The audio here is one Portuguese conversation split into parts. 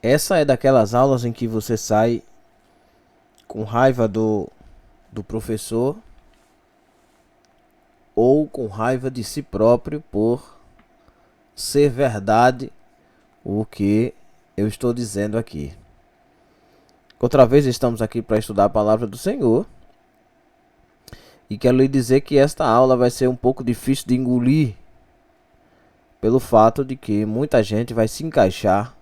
Essa é daquelas aulas em que você sai com raiva do professor ou com raiva de si próprio por ser verdade o que eu estou dizendo aqui. Outra vez estamos aqui para estudar a palavra do Senhor. E quero lhe dizer que esta aula vai ser um pouco difícil de engolir, pelo fato de que muita gente vai se encaixar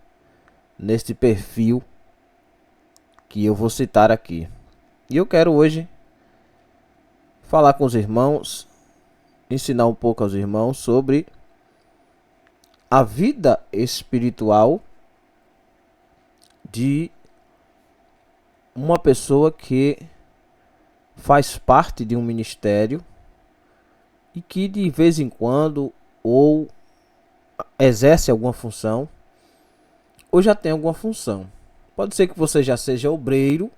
neste perfil que eu vou citar aqui. E eu quero hoje falar com os irmãos, ensinar um pouco aos irmãos sobre a vida espiritual de uma pessoa que faz parte de um ministério e que de vez em quando ou exerce alguma função ou já tem alguma função. Pode ser que você já seja obreiro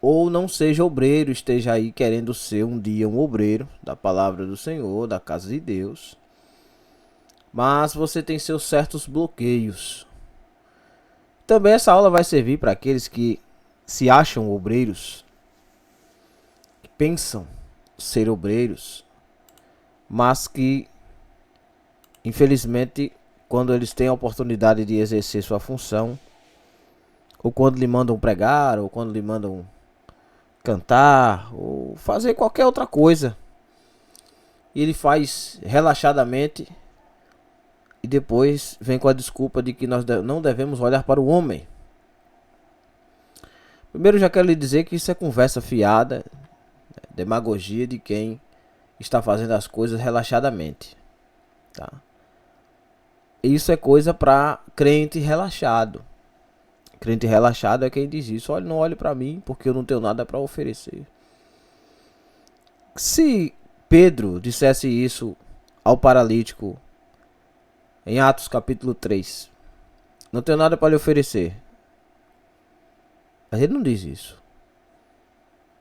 ou não seja obreiro, esteja aí querendo ser um dia um obreiro da palavra do Senhor, da casa de Deus. Mas você tem seus certos bloqueios. Também essa aula vai servir para aqueles que se acham obreiros, que pensam ser obreiros, mas que infelizmente quando eles têm a oportunidade de exercer sua função, ou quando lhe mandam pregar, ou quando lhe mandam cantar, ou fazer qualquer outra coisa, ele faz relaxadamente e depois vem com a desculpa de que nós não devemos olhar para o homem. Primeiro já quero lhe dizer que isso é conversa fiada, demagogia de quem está fazendo as coisas relaxadamente, tá? Isso é coisa para crente relaxado. Crente relaxado é quem diz isso. Olha, não olhe para mim porque eu não tenho nada para oferecer. Se Pedro dissesse isso ao paralítico em Atos capítulo 3, não tenho nada para lhe oferecer. Mas ele não diz isso.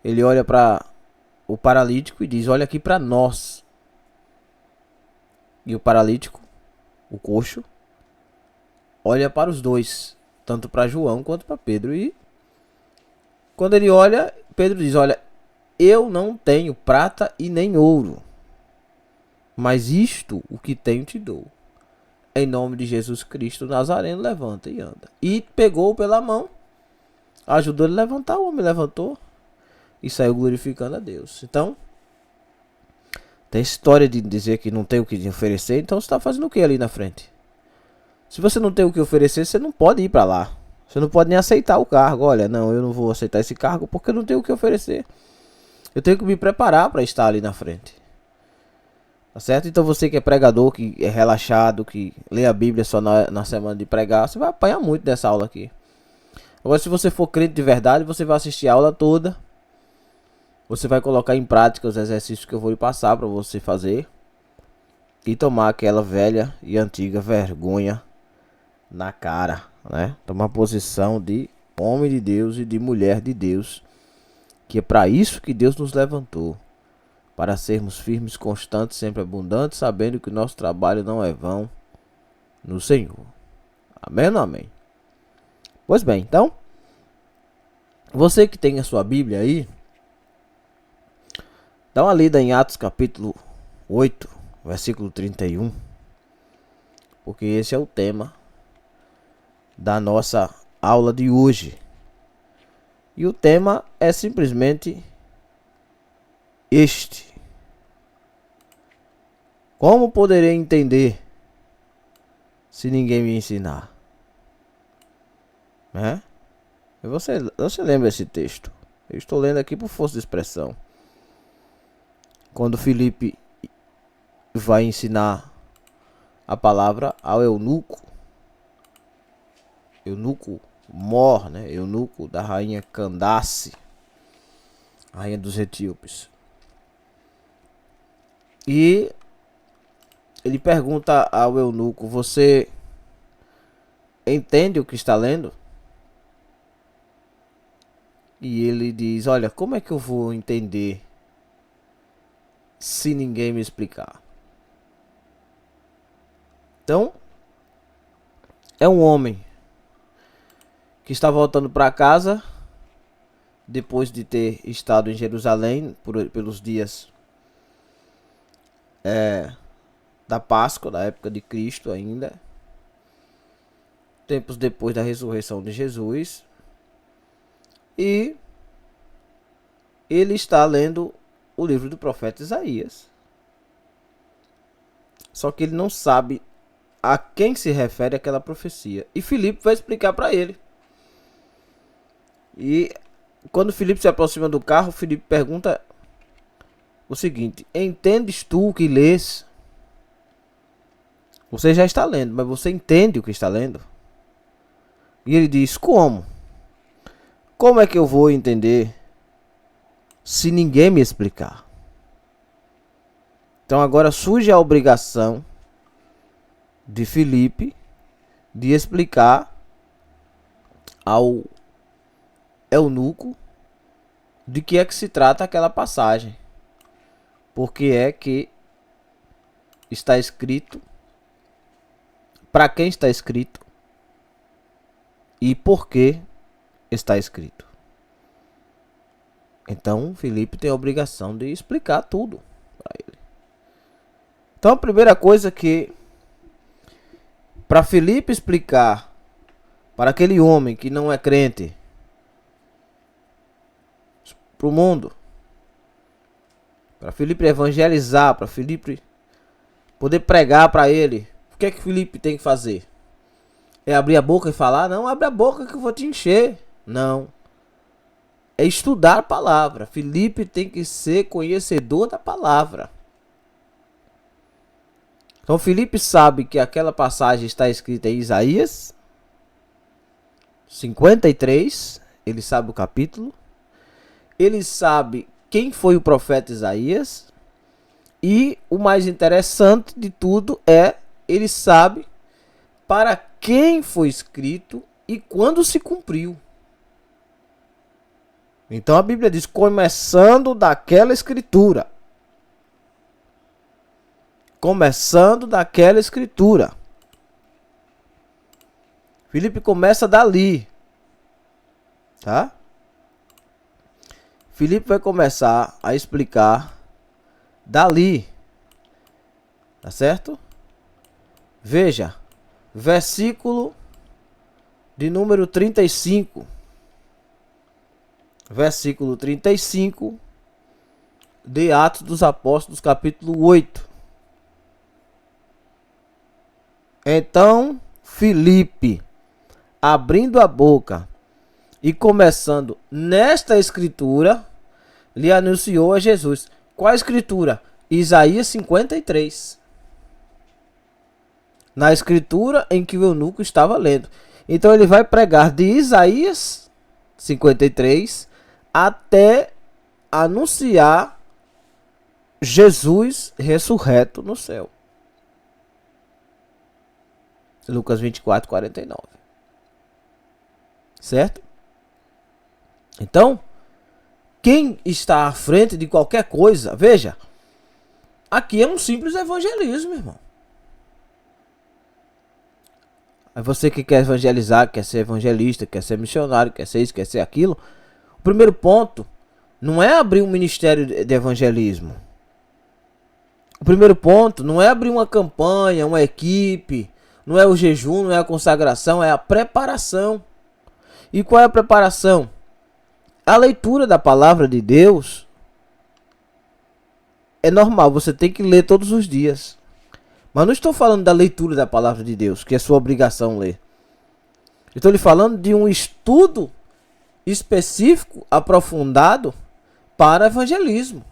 Ele olha para o paralítico e diz: olha aqui para nós. E o paralítico, o coxo, olha para os dois, tanto para João quanto para Pedro. E quando ele olha, Pedro diz: olha, eu não tenho prata e nem ouro, mas isto o que tenho te dou. Em nome de Jesus Cristo Nazareno, levanta e anda. E pegou pela mão, ajudou ele a levantar, o homem levantou e saiu glorificando a Deus. Então, tem história de dizer que não tem o que oferecer, então você está fazendo o que ali na frente? Se você não tem o que oferecer, você não pode ir para lá. Você não pode nem aceitar o cargo. Olha, não, eu não vou aceitar esse cargo porque eu não tenho o que oferecer. Eu tenho que me preparar para estar ali na frente. Tá certo? Então você que é pregador, que é relaxado, que lê a Bíblia só na semana de pregar, você vai apanhar muito dessa aula aqui. Agora, se você for crente de verdade, você vai assistir a aula toda. Você vai colocar em prática os exercícios que eu vou lhe passar para você fazer. E tomar aquela velha e antiga vergonha na cara, né? Tomar posição de homem de Deus e de mulher de Deus. Que é para isso que Deus nos levantou. Para sermos firmes, constantes, sempre abundantes, sabendo que o nosso trabalho não é vão no Senhor. Amém ou não amém? Pois bem, então, você que tem a sua Bíblia aí, dá uma lida em Atos capítulo 8, versículo 31, porque esse é o tema da nossa aula de hoje. E o tema é simplesmente este: como poderei entender se ninguém me ensinar? Né? Você lembra esse texto? Eu estou lendo aqui por força de expressão. Quando Filipe vai ensinar a palavra ao eunuco Mor, né? Eunuco da rainha Candace, rainha dos etíopes. E ele pergunta ao eunuco: você entende o que está lendo? E ele diz: olha, como é que eu vou entender se ninguém me explicar? Então, é um homem que está voltando para casa depois de ter estado em Jerusalém pelos dias da Páscoa, da época de Cristo ainda, tempos depois da ressurreição de Jesus, e ele está lendo o livro do profeta Isaías. Só que ele não sabe a quem se refere aquela profecia. E Filipe vai explicar para ele. E quando Filipe se aproxima do carro, Filipe pergunta o seguinte: entendes tu o que lês? Você já está lendo, mas você entende o que está lendo? E ele diz: como? Como é que eu vou entender se ninguém me explicar? Então agora surge a obrigação de Filipe de explicar ao eunuco de que é que se trata aquela passagem. Porque é que está escrito, para quem está escrito e por que está escrito. Então Filipe tem a obrigação de explicar tudo para ele. Então a primeira coisa que para Filipe explicar para aquele homem que não é crente, para o mundo, para Filipe evangelizar, para Filipe poder pregar para ele, o que é que Filipe tem que fazer? É abrir a boca e falar? Não, abre a boca que eu vou te encher. Não. É estudar a palavra. Filipe tem que ser conhecedor da palavra. Então Filipe sabe que aquela passagem está escrita em Isaías 53. Ele sabe o capítulo. Ele sabe quem foi o profeta Isaías. E o mais interessante de tudo é, ele sabe para quem foi escrito e quando se cumpriu. Então a Bíblia diz, começando daquela escritura. Começando daquela escritura. Filipe começa dali. Tá? Filipe vai começar a explicar dali. Tá certo? Veja. Versículo de número 35. Versículo 35 de Atos dos Apóstolos, capítulo 8. Então Filipe, abrindo a boca e começando nesta escritura, lhe anunciou a Jesus. Qual a escritura? Isaías 53. Na escritura em que o eunuco estava lendo. Então ele vai pregar de Isaías 53 até anunciar Jesus ressurreto no céu. Lucas 24, 49. Certo? Então, quem está à frente de qualquer coisa, veja, aqui é um simples evangelismo, irmão. Aí você que quer evangelizar, quer ser evangelista, quer ser missionário, quer ser isso, quer ser aquilo, o primeiro ponto não é abrir um ministério de evangelismo. O primeiro ponto não é abrir uma campanha, uma equipe, não é o jejum, não é a consagração, é a preparação. E qual é a preparação? A leitura da palavra de Deus é normal, você tem que ler todos os dias. Mas não estou falando da leitura da palavra de Deus, que é sua obrigação ler. Estou lhe falando de um estudo específico, aprofundado para evangelismo.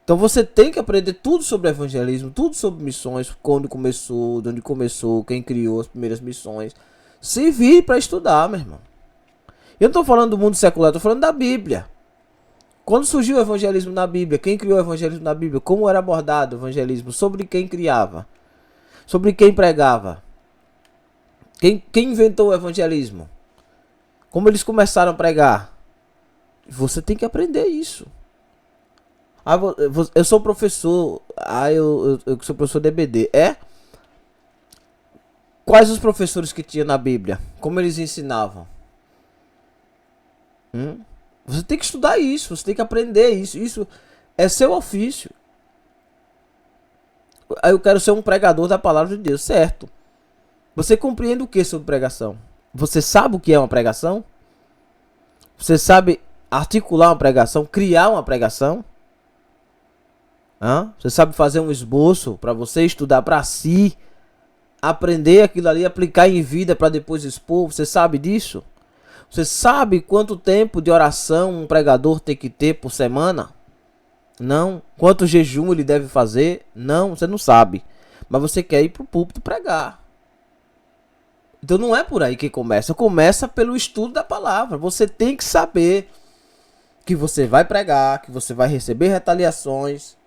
Então você tem que aprender tudo sobre evangelismo, tudo sobre missões, quando começou, de onde começou, quem criou as primeiras missões. Se vire para estudar, meu irmão. Eu não estou falando do mundo secular, estou falando da Bíblia. Quando surgiu o evangelismo na Bíblia? Quem criou o evangelismo na Bíblia? Como era abordado o evangelismo? Sobre quem criava? Sobre quem pregava? Quem inventou o evangelismo? Como eles começaram a pregar? Você tem que aprender isso. Eu sou professor. Eu sou professor de EBD. Quais os professores que tinha na Bíblia? Como eles ensinavam? Você tem que estudar isso, você tem que aprender isso. Isso é seu ofício. Aí eu quero ser um pregador da palavra de Deus, certo? Você compreende o que sobre pregação? Você sabe o que é uma pregação? Você sabe articular uma pregação, criar uma pregação? Você sabe fazer um esboço para você estudar para si, aprender aquilo ali, aplicar em vida para depois expor? Você sabe disso? Você sabe quanto tempo de oração um pregador tem que ter por semana? Não. Quanto jejum ele deve fazer? Não, você não sabe. Mas você quer ir para o púlpito pregar. Então não é por aí que começa. Começa pelo estudo da palavra. Você tem que saber que você vai pregar, que você vai receber retaliações,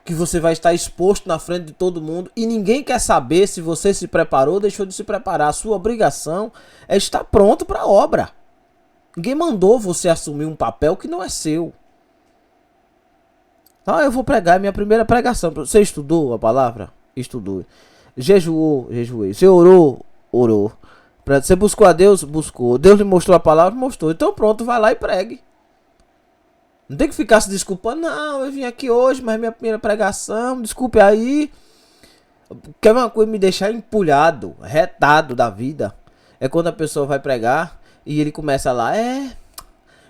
que você vai estar exposto na frente de todo mundo. E ninguém quer saber se você se preparou ou deixou de se preparar. A sua obrigação é estar pronto para a obra. Ninguém mandou você assumir um papel que não é seu. Eu vou pregar, minha primeira pregação. Você estudou a palavra? Estudou. Jejuou? Jejuei. Você orou? Orou. Você buscou a Deus? Buscou. Deus lhe mostrou a palavra? Mostrou. Então pronto, vai lá e pregue. Não tem que ficar se desculpando. Não, eu vim aqui hoje, mas minha primeira pregação, desculpe aí. Quer uma coisa me deixar empulhado, retado da vida? É quando a pessoa vai pregar e ele começa lá,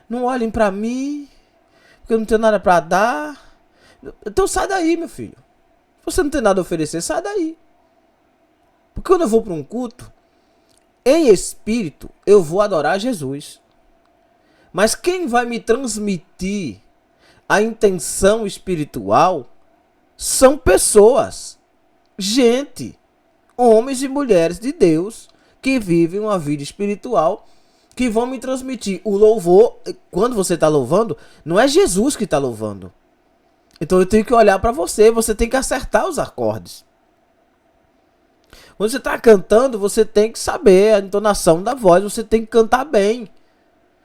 não olhem pra mim, porque eu não tenho nada pra dar. Então sai daí, meu filho. Se você não tem nada a oferecer, sai daí. Porque quando eu vou para um culto, em espírito, eu vou adorar Jesus. Mas quem vai me transmitir a intenção espiritual são pessoas, gente, homens e mulheres de Deus que vivem uma vida espiritual, que vão me transmitir o louvor. Quando você está louvando, não é Jesus que está louvando. Então eu tenho que olhar para você, você tem que acertar os acordes. Quando você está cantando, você tem que saber a entonação da voz, você tem que cantar bem.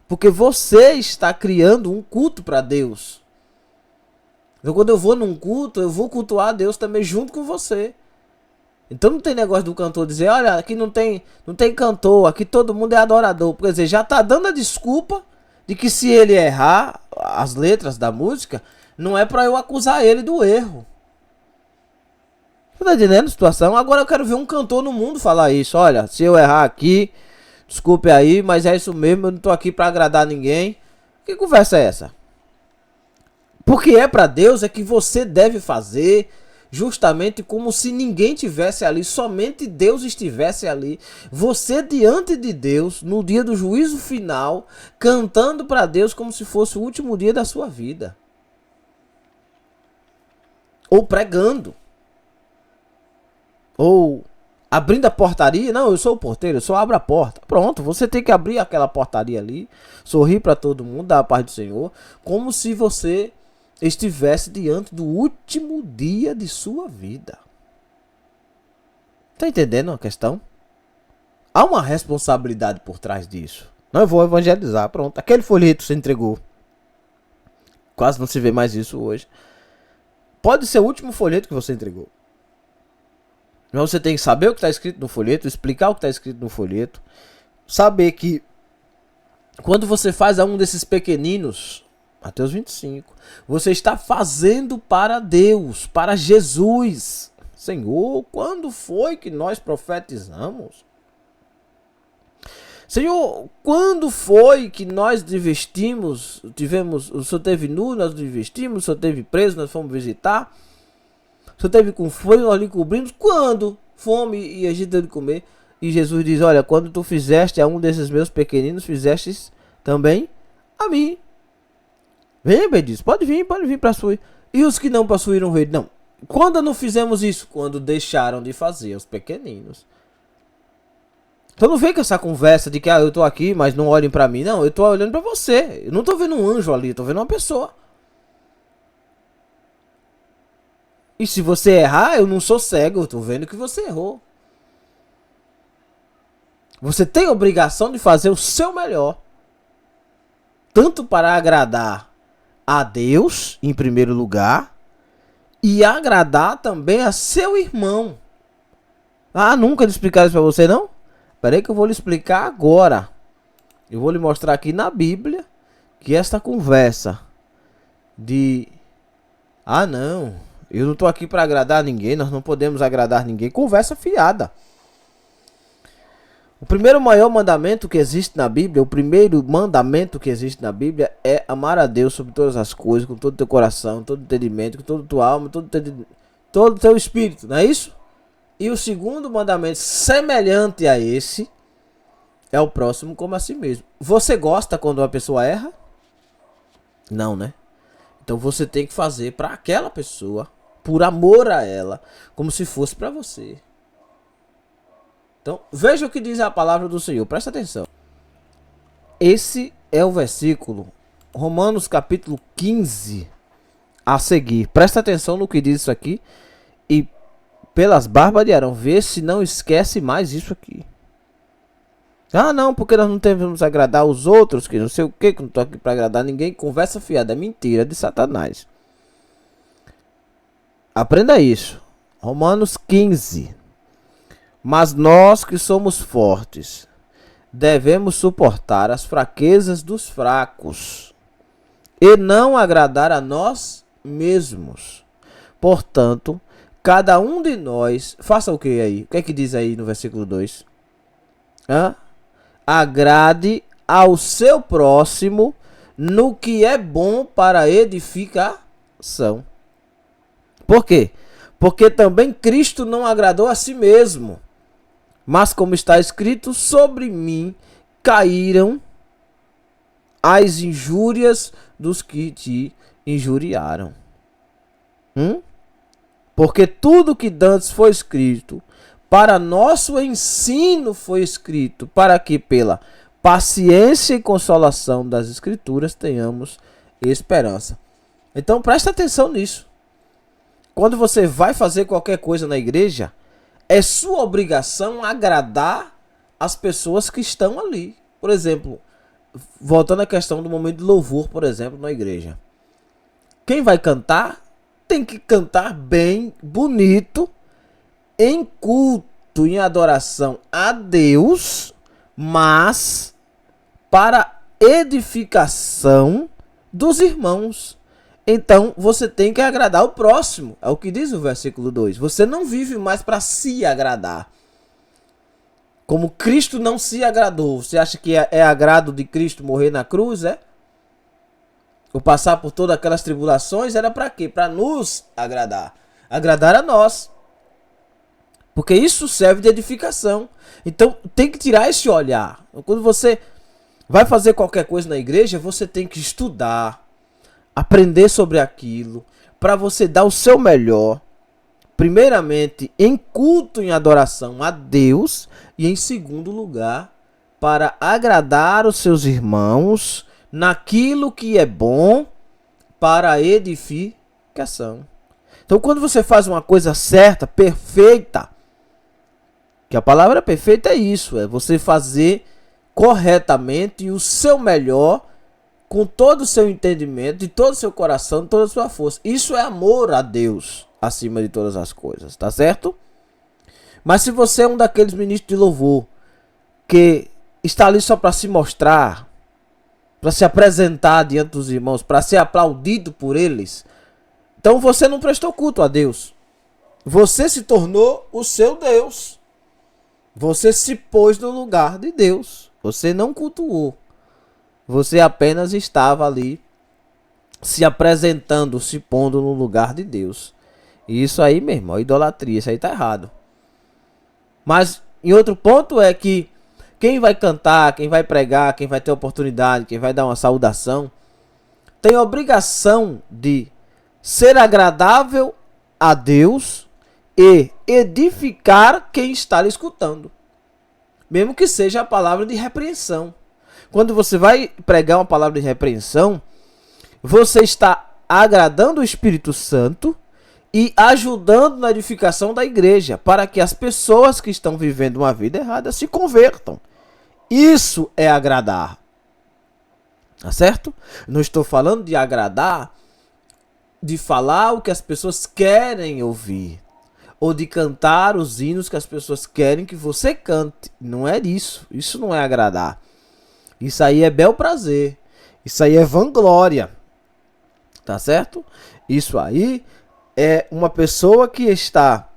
Porque você está criando um culto para Deus. Então quando eu vou num culto, eu vou cultuar a Deus também junto com você. Então não tem negócio do cantor dizer, olha, aqui não tem cantor, aqui todo mundo é adorador. Quer dizer, já está dando a desculpa de que se ele errar as letras da música, não é para eu acusar ele do erro. Você tá entendendo a situação? Agora eu quero ver um cantor no mundo falar isso. Olha, se eu errar aqui, desculpe aí, mas é isso mesmo, eu não tô aqui para agradar ninguém. Que conversa é essa? Porque é para Deus, é que você deve fazer justamente como se ninguém tivesse ali, somente Deus estivesse ali. Você diante de Deus, no dia do juízo final, cantando para Deus como se fosse o último dia da sua vida. Ou pregando. Ou abrindo a portaria. Não, eu sou o porteiro, eu só abro a porta. Pronto, você tem que abrir aquela portaria ali, sorrir para todo mundo, dar a paz do Senhor, como se você estivesse diante do último dia de sua vida. Tá entendendo a questão? Há uma responsabilidade por trás disso. Não, eu vou evangelizar, pronto. Aquele folheto você entregou. Quase não se vê mais isso hoje. Pode ser o último folheto que você entregou. Mas você tem que saber o que está escrito no folheto, explicar o que está escrito no folheto. Saber que quando você faz a um desses pequeninos, Mateus 25, você está fazendo para Deus, para Jesus. Senhor, quando foi que nós profetizamos? Senhor, quando foi que nós tivemos, o Senhor teve nu, nós nos vestimos, o Senhor teve preso, nós fomos visitar? O Senhor teve com fome, nós lhe cobrimos? Quando? Fome e a gente deu de comer. E Jesus diz, olha, quando tu fizeste a um desses meus pequeninos, fizestes também a mim. Vem, bem diz, pode vir para possuir. E os que não possuíram o reino? Não. Quando não fizemos isso? Quando deixaram de fazer os pequeninos. Então não vem com essa conversa de que eu tô aqui, mas não olhem para mim. Não, eu tô olhando para você. Eu não tô vendo um anjo ali, eu tô vendo uma pessoa. E se você errar, eu não sou cego, eu tô vendo que você errou. Você tem a obrigação de fazer o seu melhor. Tanto para agradar a Deus, em primeiro lugar, e agradar também a seu irmão. Ah, nunca lhe explicaram isso pra você, não? Peraí que eu vou lhe explicar agora. Eu vou lhe mostrar aqui na Bíblia que esta conversa de... Ah, não, eu não tô aqui para agradar ninguém, nós não podemos agradar ninguém. Conversa fiada. O primeiro maior mandamento que existe na Bíblia, o primeiro mandamento que existe na Bíblia é amar a Deus sobre todas as coisas, com todo o teu coração, todo o entendimento, com toda a tua alma, todo o teu espírito, não é isso? E o segundo mandamento, semelhante a esse, é o próximo como a si mesmo. Você gosta quando uma pessoa erra? Não, né? Então você tem que fazer para aquela pessoa, por amor a ela, como se fosse para você. Então, veja o que diz a palavra do Senhor, presta atenção. Esse é o versículo, Romanos capítulo 15, a seguir. Presta atenção no que diz isso aqui e pelas barbas de Arão, vê se não esquece mais isso aqui. Ah, não, porque nós não devemos agradar os outros, que não sei o que não estou aqui para agradar ninguém. Conversa fiada, é mentira de Satanás. Aprenda isso. Romanos 15. Mas nós que somos fortes, devemos suportar as fraquezas dos fracos e não agradar a nós mesmos. Portanto, cada um de nós, faça o que aí? O que é que diz aí no versículo 2? Agrade ao seu próximo no que é bom para a edificação. Por quê? Porque também Cristo não agradou a si mesmo. Mas como está escrito, sobre mim caíram as injúrias dos que te injuriaram. Porque tudo que dantes foi escrito, para nosso ensino foi escrito, para que pela paciência e consolação das Escrituras tenhamos esperança. Então presta atenção nisso. Quando você vai fazer qualquer coisa na igreja, é sua obrigação agradar as pessoas que estão ali. Por exemplo, voltando à questão do momento de louvor, por exemplo, na igreja. Quem vai cantar tem que cantar bem, bonito, em culto, em adoração a Deus, mas para edificação dos irmãos. Então você tem que agradar o próximo. É o que diz o versículo 2. Você não vive mais para se agradar. Como Cristo não se agradou. Você acha que é agrado de Cristo morrer na cruz? Ou passar por todas aquelas tribulações? Era para quê? Para nos agradar. Agradar a nós. Porque isso serve de edificação. Então tem que tirar esse olhar. Quando você vai fazer qualquer coisa na igreja, você tem que estudar, aprender sobre aquilo, para você dar o seu melhor, primeiramente em culto, em adoração a Deus, e em segundo lugar, para agradar os seus irmãos naquilo que é bom para a edificação. Então quando você faz uma coisa certa, perfeita, que a palavra perfeita é isso, é você fazer corretamente o seu melhor, com todo o seu entendimento, de todo o seu coração, de toda a sua força. Isso é amor a Deus acima de todas as coisas, tá certo? Mas se você é um daqueles ministros de louvor que está ali só para se mostrar, para se apresentar diante dos irmãos, para ser aplaudido por eles, então você não prestou culto a Deus. Você se tornou o seu Deus. Você se pôs no lugar de Deus. Você não cultuou. Você apenas estava ali se apresentando, se pondo no lugar de Deus. E isso aí, meu irmão, é idolatria. Isso aí tá errado. Mas, em outro ponto é que quem vai cantar, quem vai pregar, quem vai ter oportunidade, quem vai dar uma saudação, tem a obrigação de ser agradável a Deus e edificar quem está lhe escutando. Mesmo que seja a palavra de repreensão. Quando você vai pregar uma palavra de repreensão, você está agradando o Espírito Santo e ajudando na edificação da igreja, para que as pessoas que estão vivendo uma vida errada se convertam. Isso é agradar. Tá certo? Não estou falando de agradar, de falar o que as pessoas querem ouvir, ou de cantar os hinos que as pessoas querem que você cante. Não é isso. Isso não é agradar. Isso aí é bel prazer. Isso aí é vanglória. Tá certo? Isso aí é uma pessoa que está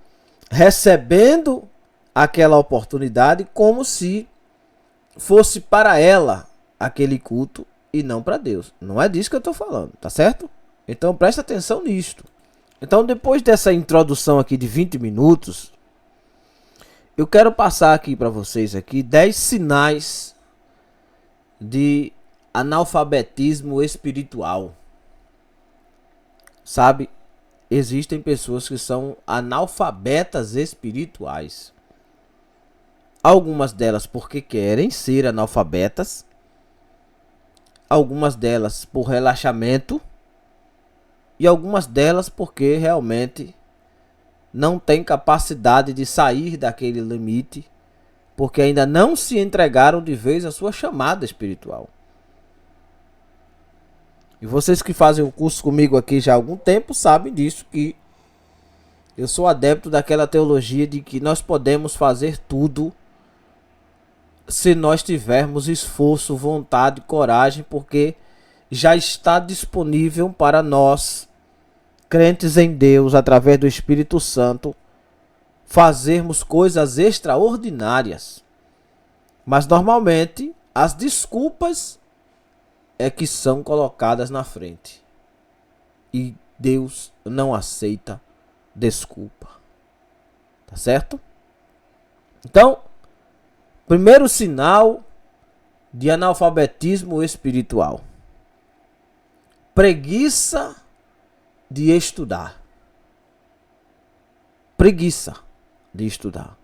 recebendo aquela oportunidade como se fosse para ela aquele culto e não para Deus. Não é disso que eu estou falando, tá certo? Então presta atenção nisto. Então, depois dessa introdução aqui de 20 minutos, eu quero passar aqui para vocês aqui 10 sinais de analfabetismo espiritual. Sabe? Existem pessoas que são analfabetas espirituais. Algumas delas porque querem ser analfabetas. Algumas delas por relaxamento. E algumas delas porque realmente não têm capacidade de sair daquele limite. Porque ainda não se entregaram de vez à sua chamada espiritual. E vocês que fazem o curso comigo aqui já há algum tempo sabem disso, que eu sou adepto daquela teologia de que nós podemos fazer tudo se nós tivermos esforço, vontade, coragem, porque já está disponível para nós, crentes em Deus, através do Espírito Santo, fazermos coisas extraordinárias. Mas normalmente as desculpas é que são colocadas na frente. E Deus não aceita desculpa. Tá certo? Então, primeiro sinal de analfabetismo espiritual: preguiça de estudar. Preguiça de estudar.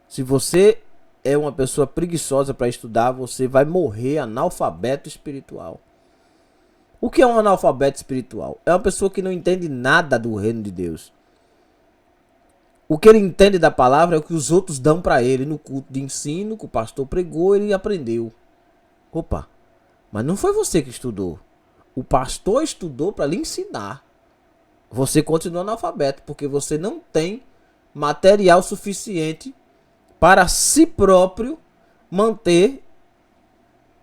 Se você é uma pessoa preguiçosa para estudar, você vai morrer analfabeto espiritual. O que é um analfabeto espiritual? É uma pessoa que não entende nada do reino de Deus. O que ele entende da palavra é o que os outros dão para ele no culto de ensino, que o pastor pregou, ele aprendeu. Opa, mas não foi você que estudou. O pastor estudou para lhe ensinar. Você continua analfabeto, porque você não tem material suficiente para si próprio manter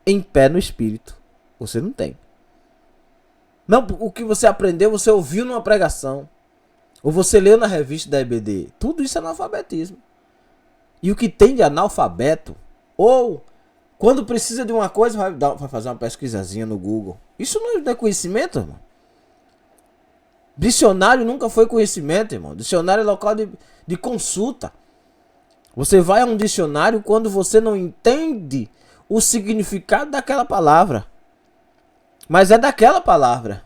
em pé no espírito. Você não tem. Não, o que você aprendeu, você ouviu numa pregação. Ou você leu na revista da EBD. Tudo isso é analfabetismo. E o que tem de analfabeto, ou quando precisa de uma coisa, vai fazer uma pesquisazinha no Google. Isso não é conhecimento, irmão. Dicionário nunca foi conhecimento, irmão. Dicionário é local de consulta. Você vai a um dicionário quando você não entende o significado daquela palavra. Mas é daquela palavra.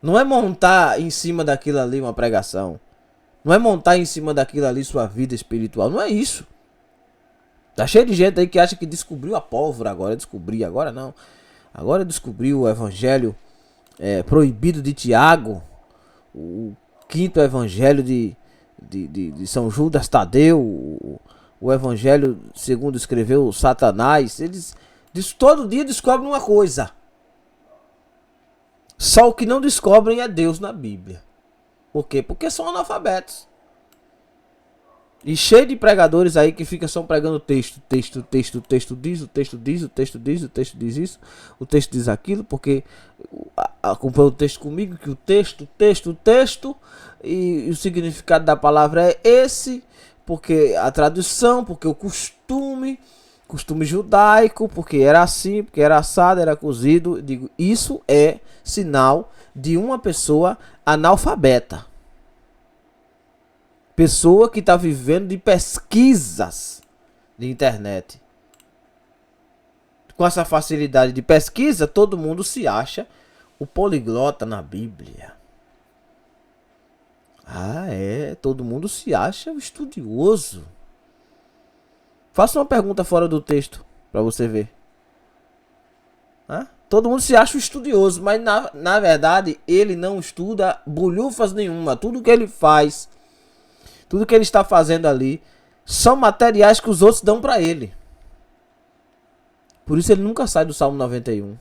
Não é montar em cima daquilo ali uma pregação. Não é montar em cima daquilo ali sua vida espiritual. Não é isso. Tá cheio de gente aí que acha que descobriu a pólvora agora. Agora não. Agora descobriu o evangelho proibido de Tiago. O quinto evangelho de São Judas Tadeu. O evangelho segundo escreveu Satanás. Eles todo dia descobrem uma coisa. Só o que não descobrem é Deus na Bíblia. Por quê? Porque são analfabetos. E cheio de pregadores aí que ficam só pregando o texto diz, o texto diz, o texto diz, o texto diz isso, o texto diz aquilo, porque acompanha o texto comigo, que o texto, e o significado da palavra é esse, porque a tradução, porque o costume judaico, porque era assim, porque era assado, era cozido. Digo, isso é sinal de uma pessoa analfabeta. Pessoa que está vivendo de pesquisas de internet. Com essa facilidade de pesquisa, todo mundo se acha o poliglota na Bíblia. Todo mundo se acha o estudioso. Faça uma pergunta fora do texto para você ver. Todo mundo se acha um estudioso, mas na verdade ele não estuda bolhufas nenhuma. Tudo que ele faz, tudo que ele está fazendo ali, são materiais que os outros dão para ele. Por isso ele nunca sai do Salmo 91.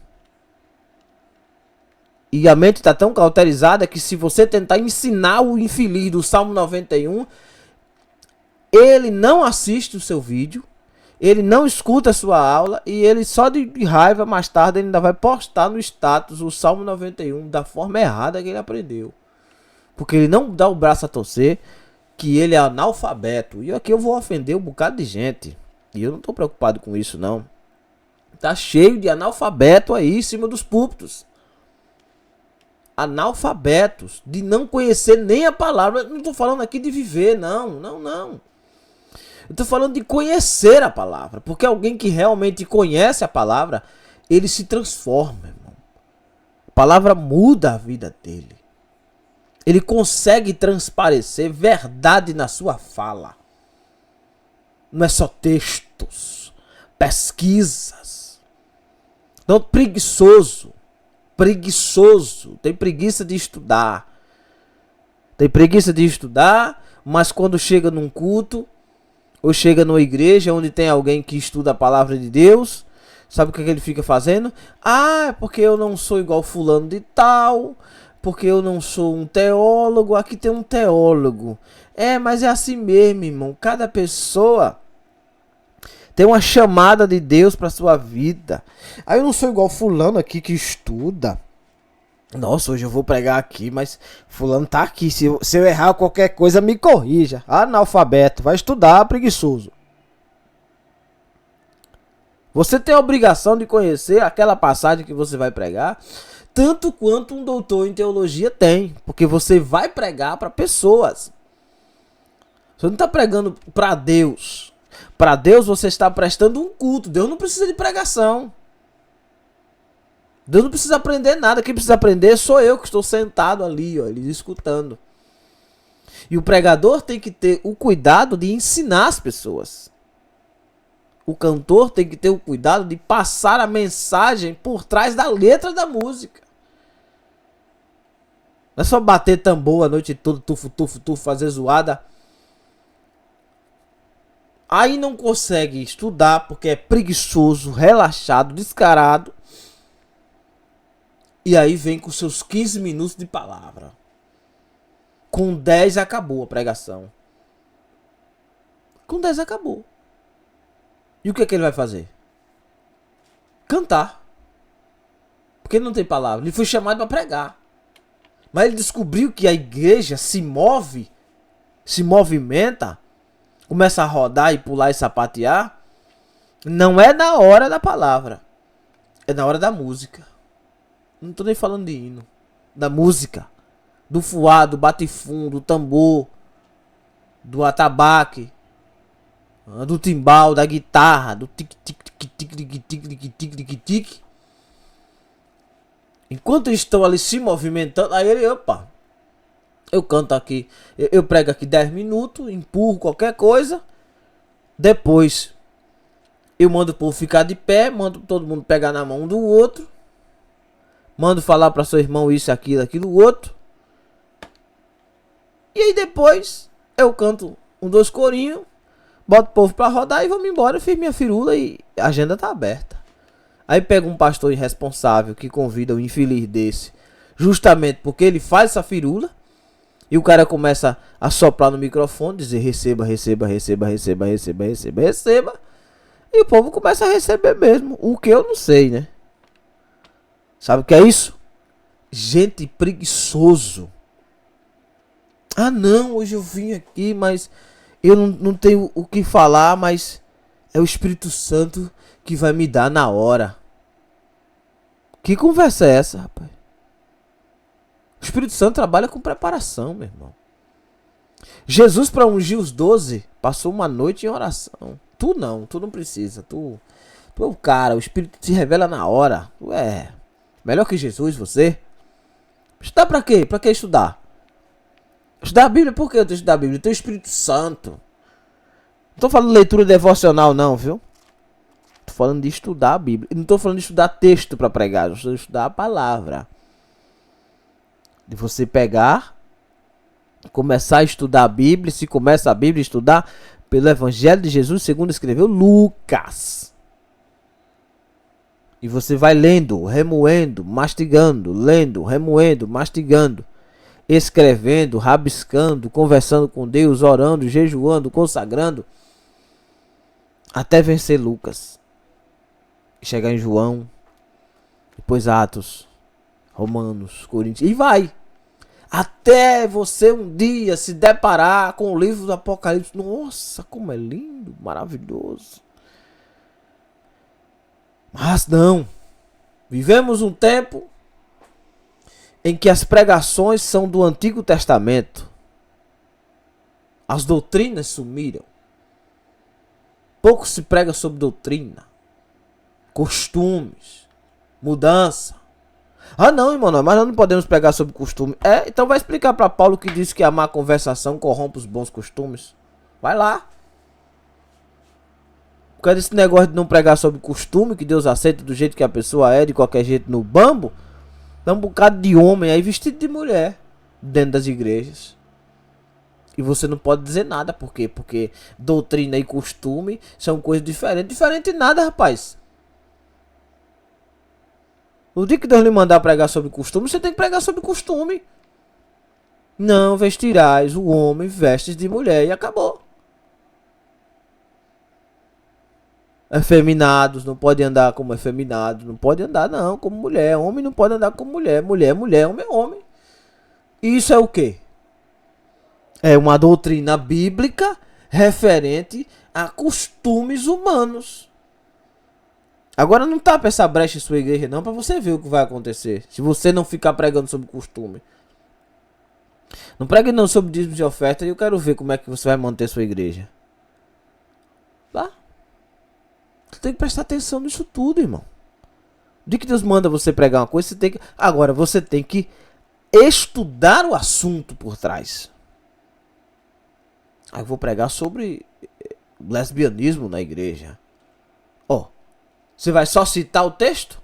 E a mente está tão cauterizada que se você tentar ensinar o infeliz do Salmo 91, ele não assiste o seu vídeo, ele não escuta a sua aula e ele só de raiva mais tarde ele ainda vai postar no status o Salmo 91 da forma errada que ele aprendeu. Porque ele não dá o braço a torcer, que ele é analfabeto. E aqui eu vou ofender um bocado de gente. E eu não estou preocupado com isso não. Tá cheio de analfabeto aí em cima dos púlpitos. Analfabetos, de não conhecer nem a palavra. Não estou falando aqui de viver, não. Eu estou falando de conhecer a palavra. Porque alguém que realmente conhece a palavra, ele se transforma, irmão. A palavra muda a vida dele. Ele consegue transparecer verdade na sua fala. Não é só textos, pesquisas. Não, preguiçoso, tem preguiça de estudar. Mas quando chega num culto, ou chega numa igreja onde tem alguém que estuda a palavra de Deus, sabe o que ele fica fazendo? É porque eu não sou igual fulano de tal, porque eu não sou um teólogo, aqui tem um teólogo. Mas é assim mesmo, irmão. Cada pessoa tem uma chamada de Deus para sua vida. Eu não sou igual fulano aqui que estuda. Nossa, hoje eu vou pregar aqui, mas fulano tá aqui. Se eu errar qualquer coisa, me corrija. Analfabeto, vai estudar, preguiçoso. Você tem a obrigação de conhecer aquela passagem que você vai pregar, tanto quanto um doutor em teologia tem, porque você vai pregar para pessoas. Você não está pregando para Deus. Para Deus você está prestando um culto. Deus não precisa de pregação. Deus não precisa aprender nada. Quem precisa aprender sou eu que estou sentado ali, ele escutando. E o pregador tem que ter o cuidado de ensinar as pessoas. O cantor tem que ter o cuidado de passar a mensagem por trás da letra da música. Não é só bater tambor a noite toda, tufo, fazer zoada. Aí não consegue estudar porque é preguiçoso, relaxado, descarado. E aí vem com seus 15 minutos de palavra. Com 10 acabou a pregação. Com 10 acabou. E o que é que ele vai fazer? Cantar. Porque ele não tem palavra. Ele foi chamado para pregar. Mas ele descobriu que a igreja se move, se movimenta, começa a rodar e pular e sapatear. Não é na hora da palavra. É na hora da música. Não estou nem falando de hino. Da música. Do fuá, do bate-fundo, do tambor, do atabaque, do timbal, da guitarra, do tic-tic-tic-tic-tic-tic-tic-tic. Enquanto eles estão ali se movimentando, aí ele, opa, eu canto aqui, eu prego aqui 10 minutos, empurro qualquer coisa, depois eu mando o povo ficar de pé, mando todo mundo pegar na mão um do outro, mando falar para seu irmão isso, aquilo, outro, e aí depois eu canto dois corinhos, boto o povo para rodar e vamos embora, eu fiz minha firula e a agenda tá aberta. Aí pega um pastor irresponsável que convida um infeliz desse, justamente porque ele faz essa firula, e o cara começa a soprar no microfone, dizer receba, receba, receba, receba, receba, receba, receba, e o povo começa a receber mesmo, o que eu não sei, né? Sabe o que é isso? Gente preguiçoso. Não, hoje eu vim aqui, mas eu não tenho o que falar, mas é o Espírito Santo que vai me dar na hora. Que conversa é essa, rapaz? O Espírito Santo trabalha com preparação, meu irmão. Jesus, para ungir os 12, passou uma noite em oração. Tu não precisa. Tu é o cara, o Espírito se revela na hora. Tu é melhor que Jesus, você. Estudar pra quê? Pra que estudar? Estudar a Bíblia? Por que eu tenho que estudar a Bíblia? Eu tenho o Espírito Santo. Não tô falando de leitura devocional não, viu? Tô falando de estudar a Bíblia. Não tô falando de estudar texto para pregar. Estou de estudar a palavra. De você pegar, começar a estudar a Bíblia. Se começa a Bíblia a estudar pelo Evangelho de Jesus, segundo escreveu Lucas. E você vai lendo, remoendo, mastigando, lendo, remoendo, mastigando, escrevendo, rabiscando, conversando com Deus, orando, jejuando, consagrando, até vencer Lucas. Chegar em João, depois Atos, Romanos, Coríntios, e vai. Até você um dia se deparar com o livro do Apocalipse. Nossa, como é lindo, maravilhoso. Mas não. Vivemos um tempo em que as pregações são do Antigo Testamento. As doutrinas sumiram. Pouco se prega sobre doutrina, costumes, mudança. Ah não, irmão, mas nós não podemos pregar sobre costume. Então vai explicar para Paulo que diz que a má conversação corrompe os bons costumes. Vai lá. Por causa desse negócio de não pregar sobre costume, que Deus aceita do jeito que a pessoa é, de qualquer jeito no bambo. Tem um bocado de homem aí vestido de mulher dentro das igrejas. E você não pode dizer nada. Por quê? Porque doutrina e costume são coisas diferentes. Diferente nada, rapaz. No dia que Deus lhe mandar pregar sobre costume, você tem que pregar sobre costume. Não vestirás o homem vestes de mulher e acabou. Efeminados não pode andar como efeminados, não pode andar não como mulher. Homem não pode andar como mulher, mulher, homem é homem. Isso é o quê? É uma doutrina bíblica referente a costumes humanos. Agora não tapa essa brecha em sua igreja não, para você ver o que vai acontecer. Se você não ficar pregando sobre costume. Não pregue não sobre dízimos de oferta e eu quero ver como é que você vai manter sua igreja. Tá? Você tem que prestar atenção nisso tudo, irmão. O dia que Deus manda você pregar uma coisa, você tem que... Agora, você tem que estudar o assunto por trás. Aí eu vou pregar sobre lesbianismo na igreja. Você vai só citar o texto?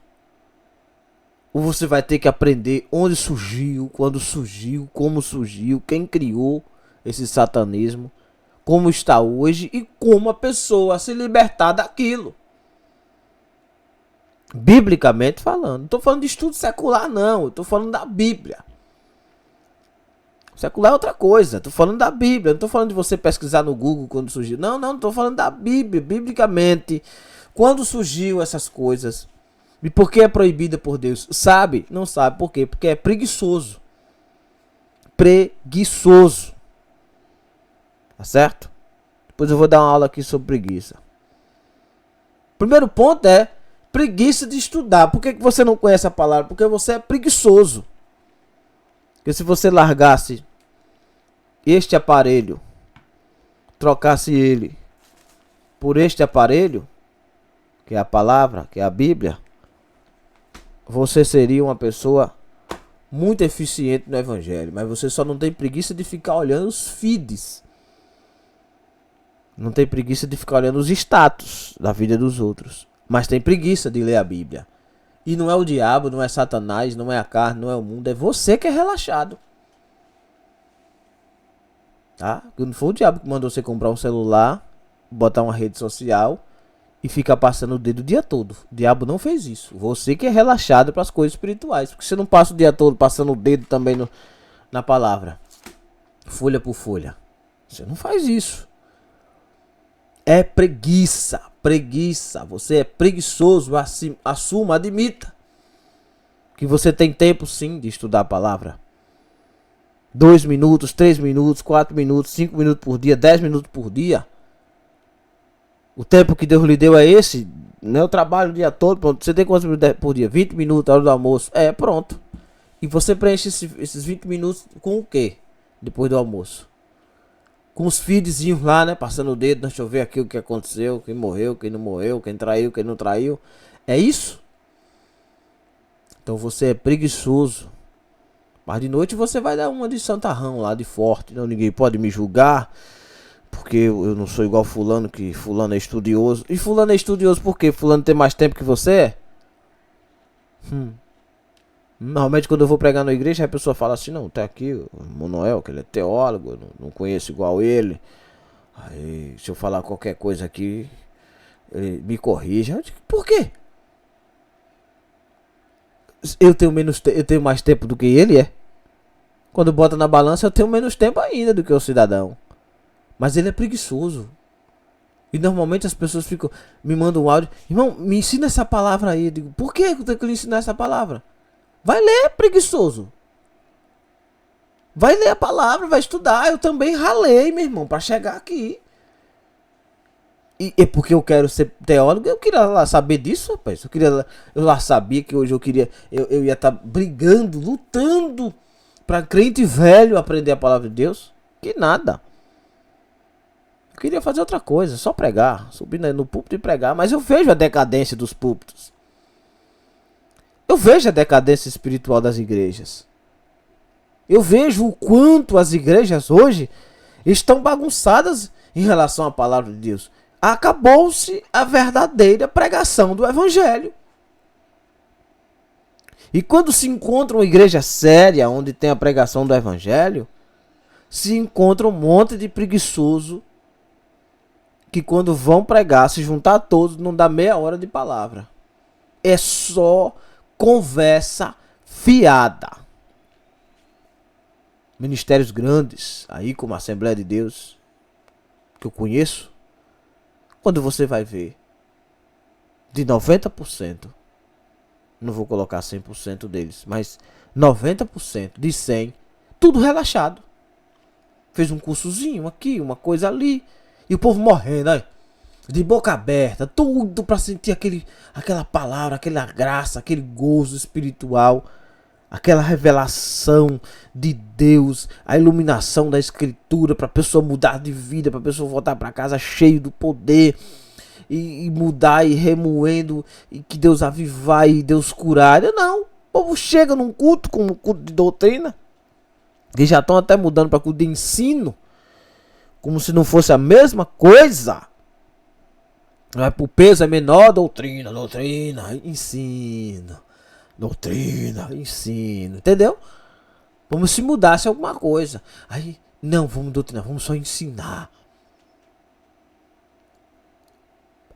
Ou você vai ter que aprender onde surgiu, quando surgiu, como surgiu, quem criou esse satanismo, como está hoje e como a pessoa se libertar daquilo? Biblicamente falando. Não estou falando de estudo secular, não. Eu estou falando da Bíblia. Secular é outra coisa. Estou falando da Bíblia. Não estou falando de você pesquisar no Google quando surgiu. Não. Estou falando da Bíblia. Biblicamente. Quando surgiu essas coisas? E por que é proibida por Deus? Sabe? Não sabe. Por quê? Porque é preguiçoso. Preguiçoso. Tá certo? Depois eu vou dar uma aula aqui sobre preguiça. Primeiro ponto é preguiça de estudar. Por que você não conhece a palavra? Porque você é preguiçoso. Porque se você largasse este aparelho, trocasse ele por este aparelho, que é a palavra, que é a Bíblia, você seria uma pessoa muito eficiente no evangelho. Mas você só não tem preguiça de ficar olhando os feeds. Não tem preguiça de ficar olhando os status da vida dos outros. Mas tem preguiça de ler a Bíblia. E não é o diabo, não é Satanás, não é a carne, não é o mundo. É você que é relaxado. Tá? Não foi o diabo que mandou você comprar um celular, botar uma rede social e ficar passando o dedo o dia todo. O diabo não fez isso. Você que é relaxado para as coisas espirituais. Porque você não passa o dia todo passando o dedo também na palavra. Folha por folha. Você não faz isso. É preguiça. Preguiça. Você é preguiçoso. Assuma, admita. Que você tem tempo sim de estudar a palavra. 2 minutos, 3 minutos, 4 minutos, 5 minutos por dia, 10 minutos por dia. O tempo que Deus lhe deu é esse. Não é o trabalho o dia todo. Pronto. Você tem quantos minutos por dia? 20 minutos, a hora do almoço. Pronto. E você preenche esses 20 minutos com o quê? Depois do almoço. Com os feedzinhos lá, né? Passando o dedo. Deixa eu ver aqui o que aconteceu. Quem morreu, quem não morreu. Quem traiu, quem não traiu. É isso? Então você é preguiçoso. Mas de noite você vai dar uma de santarrão lá, de forte. Não, ninguém pode me julgar. Porque eu não sou igual fulano, que fulano é estudioso. E fulano é estudioso por quê? Fulano tem mais tempo que você? Normalmente quando eu vou pregar na igreja, a pessoa fala assim, não, tá aqui o Manuel, que ele é teólogo, eu não conheço igual ele. Aí se eu falar qualquer coisa aqui, ele me corrige. Eu digo, por quê? eu tenho mais tempo do que ele é. Quando bota na balança, eu tenho menos tempo ainda do que o cidadão. Mas ele é preguiçoso. E normalmente as pessoas ficam, me mandam um áudio, irmão, me ensina essa palavra aí. Eu digo, por que eu tenho que lhe ensinar essa palavra? Vai ler, preguiçoso. Vai ler a palavra, vai estudar. Eu também ralei, meu irmão, para chegar aqui. E porque eu quero ser teólogo, eu queria lá saber disso, rapaz. Eu lá sabia que hoje eu ia estar brigando, lutando para crente velho aprender a palavra de Deus. Que nada. Eu queria fazer outra coisa, só pregar, subir no púlpito e pregar. Mas eu vejo a decadência dos púlpitos. Eu vejo a decadência espiritual das igrejas. Eu vejo o quanto as igrejas hoje estão bagunçadas em relação à palavra de Deus. Acabou-se a verdadeira pregação do evangelho. E quando se encontra uma igreja séria, onde tem a pregação do evangelho, se encontra um monte de preguiçoso que quando vão pregar, se juntar todos, não dá meia hora de palavra. É só conversa fiada. Ministérios grandes, aí como a Assembleia de Deus, que eu conheço, quando você vai ver, de 90%, não vou colocar 100% deles, mas 90% de 100, tudo relaxado. Fez um cursozinho aqui, uma coisa ali, e o povo morrendo, aí, de boca aberta, tudo para sentir aquela palavra, aquela graça, aquele gozo espiritual, aquela revelação de Deus, a iluminação da Escritura, para a pessoa mudar de vida, para a pessoa voltar para casa cheio do poder, e mudar e remoendo, e que Deus avivar e Deus curar. Não, o povo chega num culto como um culto de doutrina, que já estão até mudando para culto de ensino, como se não fosse a mesma coisa. O peso é menor, doutrina, ensino. Doutrina, ensino, entendeu? Como se mudasse alguma coisa. Aí, não, vamos doutrinar, vamos só ensinar.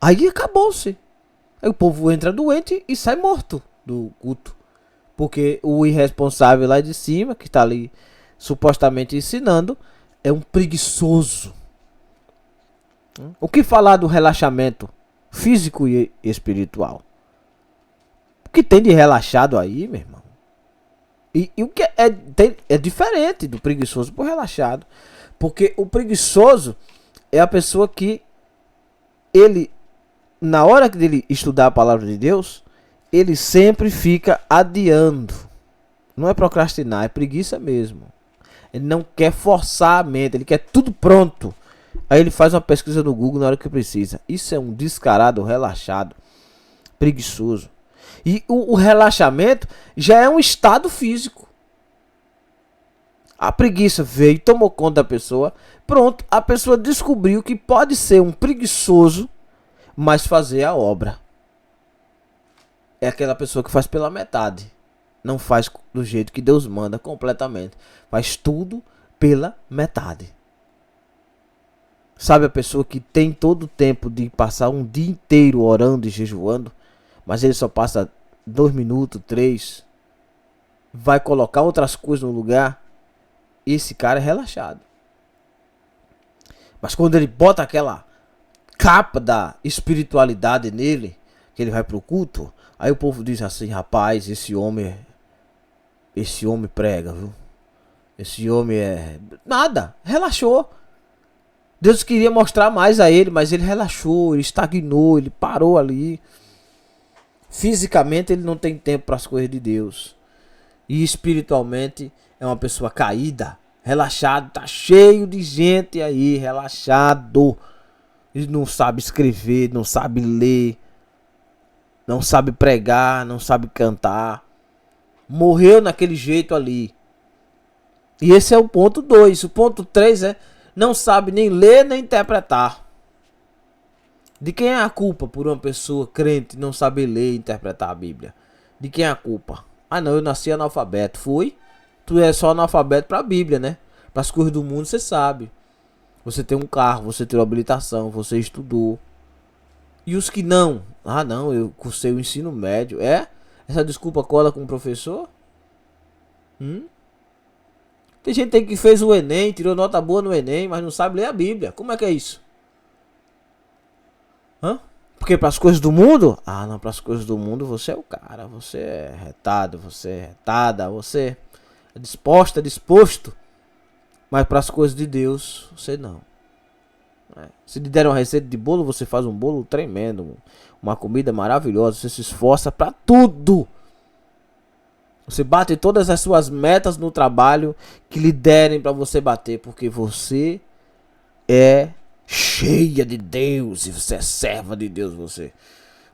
Aí acabou-se. Aí o povo entra doente e sai morto do culto. Porque o irresponsável lá de cima, que está ali supostamente ensinando, é um preguiçoso. O que falar do relaxamento físico e espiritual? O que tem de relaxado aí, meu irmão? E o que é diferente do preguiçoso pro relaxado. Porque o preguiçoso é a pessoa que ele, na hora dele estudar a palavra de Deus, ele sempre fica adiando. Não é procrastinar, é preguiça mesmo. Ele não quer forçar a mente, ele quer tudo pronto. Aí ele faz uma pesquisa no Google na hora que precisa. Isso é um descarado, relaxado, preguiçoso. E o relaxamento já é um estado físico. A preguiça veio e tomou conta da pessoa. Pronto, a pessoa descobriu que pode ser um preguiçoso, mas fazer a obra. É aquela pessoa que faz pela metade. Não faz do jeito que Deus manda completamente. Faz tudo pela metade. Sabe a pessoa que tem todo o tempo de passar um dia inteiro orando e jejuando, mas ele só passa 2 minutos, 3, vai colocar outras coisas no lugar. Esse cara é relaxado. Mas quando ele bota aquela capa da espiritualidade nele, que ele vai pro culto, aí o povo diz assim: rapaz, esse homem prega, viu? Esse homem é nada, relaxou. Deus queria mostrar mais a ele, mas ele relaxou, ele estagnou, ele parou ali. Fisicamente ele não tem tempo para as coisas de Deus. E espiritualmente é uma pessoa caída, relaxado, tá cheio de gente aí, relaxado. Ele não sabe escrever, não sabe ler, não sabe pregar, não sabe cantar. Morreu naquele jeito ali. E esse é o ponto 2. O ponto 3 é: não sabe nem ler nem interpretar. De quem é a culpa por uma pessoa crente não saber ler e interpretar a Bíblia? De quem é a culpa? Ah não, eu nasci analfabeto. Fui? Tu é só analfabeto para a Bíblia, né? Para as coisas do mundo você sabe. Você tem um carro, você tem habilitação, você estudou. E os que não? Ah não, eu cursei o ensino médio. É Essa desculpa cola com o professor? Tem gente aí que fez o Enem, tirou nota boa no Enem, mas não sabe ler a Bíblia. Como é que é isso? Porque para as coisas do mundo? Ah, não, para as coisas do mundo você é o cara. Você é retado, você é retada, você é disposto. Mas para as coisas de Deus, você não. Se lhe deram uma receita de bolo, você faz um bolo tremendo. Uma comida maravilhosa. Você se esforça para tudo. Você bate todas as suas metas no trabalho que lhe derem para você bater. Porque você é cheia de Deus. E você é serva de Deus. Você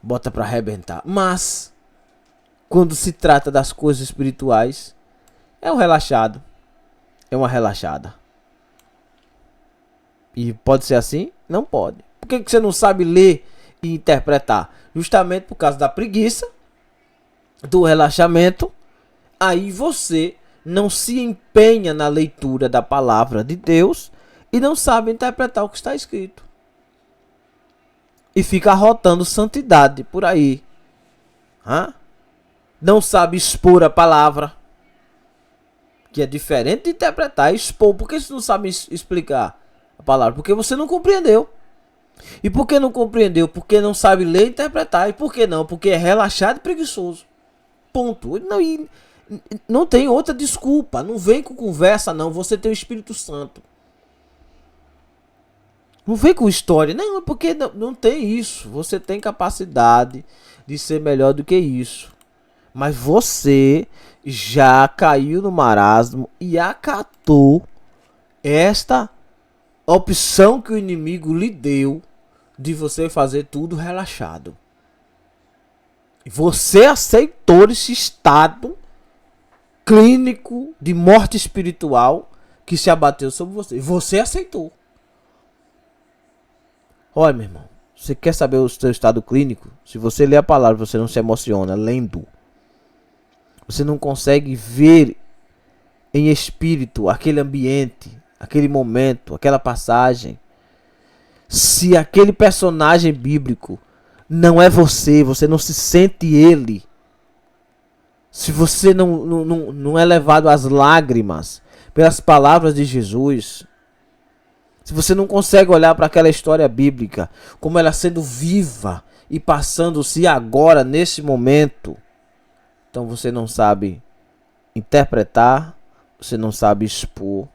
bota para arrebentar. Mas, quando se trata das coisas espirituais, é um relaxado. É uma relaxada. E pode ser assim? Não pode. Por que você não sabe ler e interpretar? Justamente por causa da preguiça, do relaxamento. Aí você não se empenha na leitura da palavra de Deus e não sabe interpretar o que está escrito. E fica arrotando santidade por aí. Não sabe expor a palavra. Que é diferente de interpretar e expor. Por que você não sabe explicar a palavra? Porque você não compreendeu. E por que não compreendeu? Porque não sabe ler e interpretar. E por que não? Porque é relaxado e preguiçoso. Ponto. Não tem outra desculpa. Não vem com conversa, não. Você tem o Espírito Santo. Não vem com história. Não, porque não tem isso. Você tem capacidade de ser melhor do que isso. Mas você já caiu no marasmo e acatou esta opção que o inimigo lhe deu de você fazer tudo relaxado. Você aceitou esse estado clínico de morte espiritual que se abateu sobre você. Você aceitou. Olha, meu irmão, você quer saber o seu estado clínico? Se você lê a palavra, você não se emociona lendo. Você não consegue ver em espírito aquele ambiente, aquele momento, aquela passagem. Se aquele personagem bíblico não é você, você não se sente ele. Se você não é levado às lágrimas pelas palavras de Jesus. Se você não consegue olhar para aquela história bíblica como ela sendo viva e passando-se agora, nesse momento. Então você não sabe interpretar, você não sabe expor,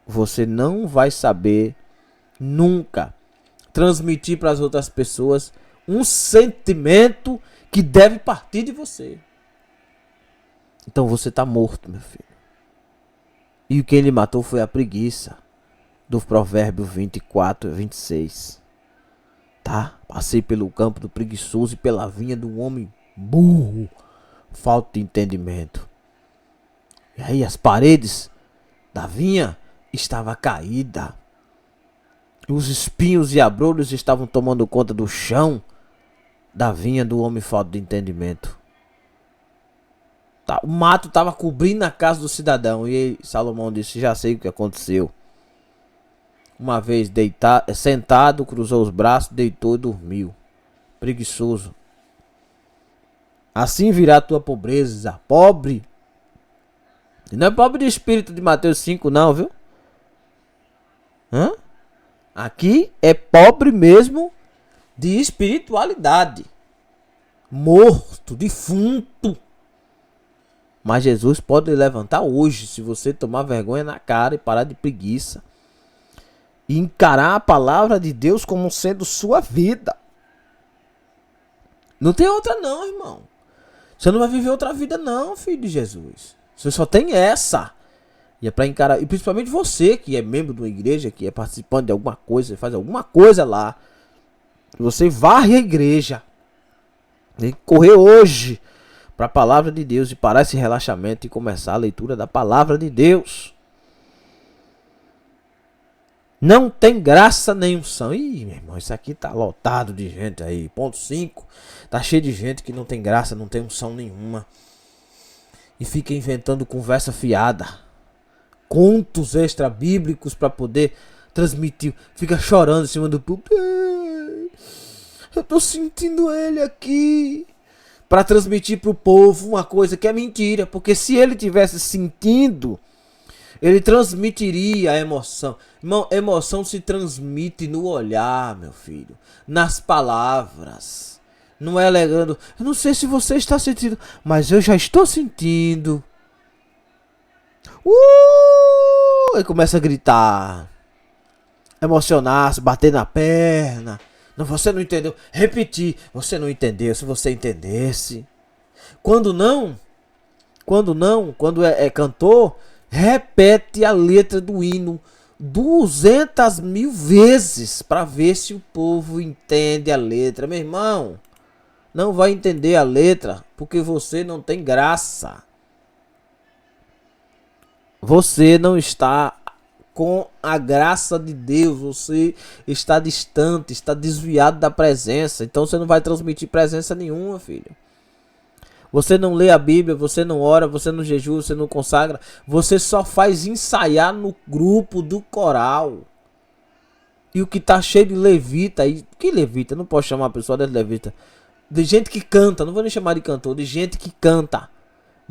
você não vai saber nunca transmitir para as outras pessoas um sentimento que deve partir de você. Então você está morto, meu filho. E o que ele matou foi a preguiça do provérbio 24 e 26. Tá? Passei pelo campo do preguiçoso e pela vinha do homem burro. Falta de entendimento. E aí as paredes da vinha estavam caídas. Os espinhos e abrolhos estavam tomando conta do chão da vinha do homem falta de entendimento. Tá, o mato estava cobrindo a casa do cidadão. E aí, Salomão disse, já sei o que aconteceu. Uma vez sentado, cruzou os braços, deitou e dormiu. Preguiçoso. Assim virá a tua pobreza, pobre. E não é pobre de espírito de Mateus 5 não, viu? Aqui é pobre mesmo de espiritualidade. Morto, defunto. Mas Jesus pode levantar hoje, se você tomar vergonha na cara e parar de preguiça. E encarar a palavra de Deus como sendo sua vida. Não tem outra não, irmão. Você não vai viver outra vida não, filho de Jesus. Você só tem essa. E é para encarar. E principalmente você que é membro de uma igreja, que é participante de alguma coisa, faz alguma coisa lá. Você varre a igreja. Tem que correr hoje para a palavra de Deus e parar esse relaxamento e começar a leitura da palavra de Deus. Não tem graça nem unção. Ih, meu irmão, isso aqui tá lotado de gente aí. Ponto 5. Tá cheio de gente que não tem graça, não tem unção nenhuma. E fica inventando conversa fiada. Contos extra bíblicos para poder transmitir. Fica chorando em cima do púlpito. Eu tô sentindo ele aqui. para transmitir para o povo uma coisa que é mentira, porque se ele tivesse sentindo, ele transmitiria a emoção. Irmão, emoção se transmite no olhar, meu filho, nas palavras. Não é alegando. Eu não sei se você está sentindo, mas eu já estou sentindo. Ele começa a gritar, emocionar-se, bater na perna. Não, você não entendeu. Repetir, você não entendeu. Se você entendesse. Quando é cantor, repete a letra do hino 200.000 vezes para ver se o povo entende a letra. Meu irmão, não vai entender a letra porque você não tem graça. Você não está com a graça de Deus, você está distante, está desviado da presença, então você não vai transmitir presença nenhuma, filho. Você não lê a Bíblia, você não ora, você não jejua, você não consagra, você só faz ensaiar no grupo do coral. E o que tá cheio de levita aí, que levita? Não posso chamar a pessoa de levita. De gente que canta, não vou nem chamar de cantor, de gente que canta.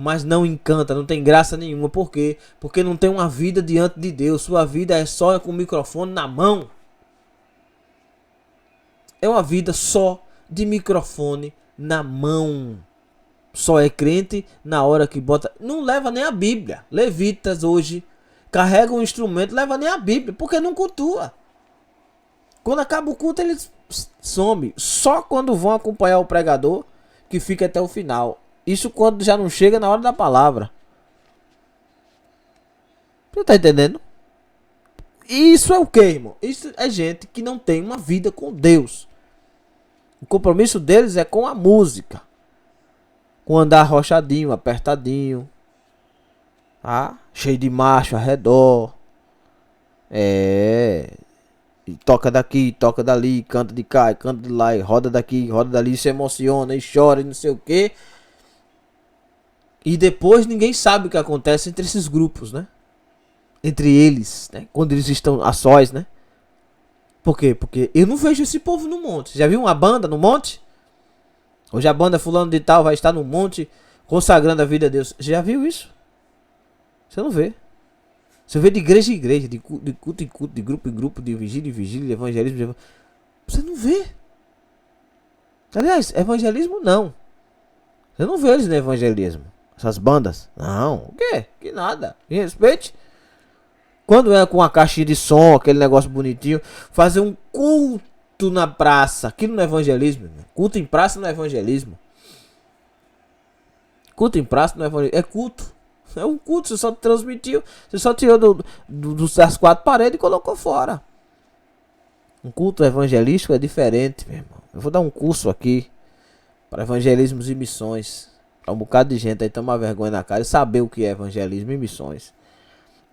Mas não encanta, não tem graça nenhuma. Por quê? Porque não tem uma vida diante de Deus. Sua vida é só com o microfone na mão. É uma vida só de microfone na mão. Só é crente na hora que bota. Não leva nem a Bíblia. Levitas hoje carregam um instrumento, leva nem a Bíblia, porque não cultua. Quando acaba o culto, eles somem. Só quando vão acompanhar o pregador, que fica até o final. Isso quando já não chega na hora da palavra. Você tá entendendo? Isso é o que, irmão? Isso é gente que não tem uma vida com Deus. O compromisso deles é com a música. Com andar arrochadinho, apertadinho. Tá? Cheio de macho ao redor. E toca daqui, toca dali, canta de cá, canta de lá, e roda daqui, roda dali, se emociona e chora e não sei o que. E depois ninguém sabe o que acontece entre esses grupos, né? Entre eles, né? Quando eles estão a sós, né? Por quê? Porque eu não vejo esse povo no monte. Já viu uma banda no monte? Hoje a banda fulano de tal vai estar no monte consagrando a vida a Deus. Já viu isso? Você não vê. Você vê de igreja em igreja, de culto em culto, de grupo em grupo, de vigília em vigília, de evangelismo. Você não vê. Aliás, evangelismo não. Você não vê eles no evangelismo. Essas bandas. Não. O quê? Que nada. Me respeite. Quando é com a caixinha de som, aquele negócio bonitinho, fazer um culto na praça. Aquilo não é evangelismo. Irmão. Culto em praça não é evangelismo. Culto em praça não é evangelismo. É culto. É um culto. Você só transmitiu. Você só tirou das quatro paredes e colocou fora. Um culto evangelístico é diferente, meu irmão. Eu vou dar um curso aqui para evangelismos e missões. Pra um bocado de gente aí tomar vergonha na cara e saber o que é evangelismo e missões.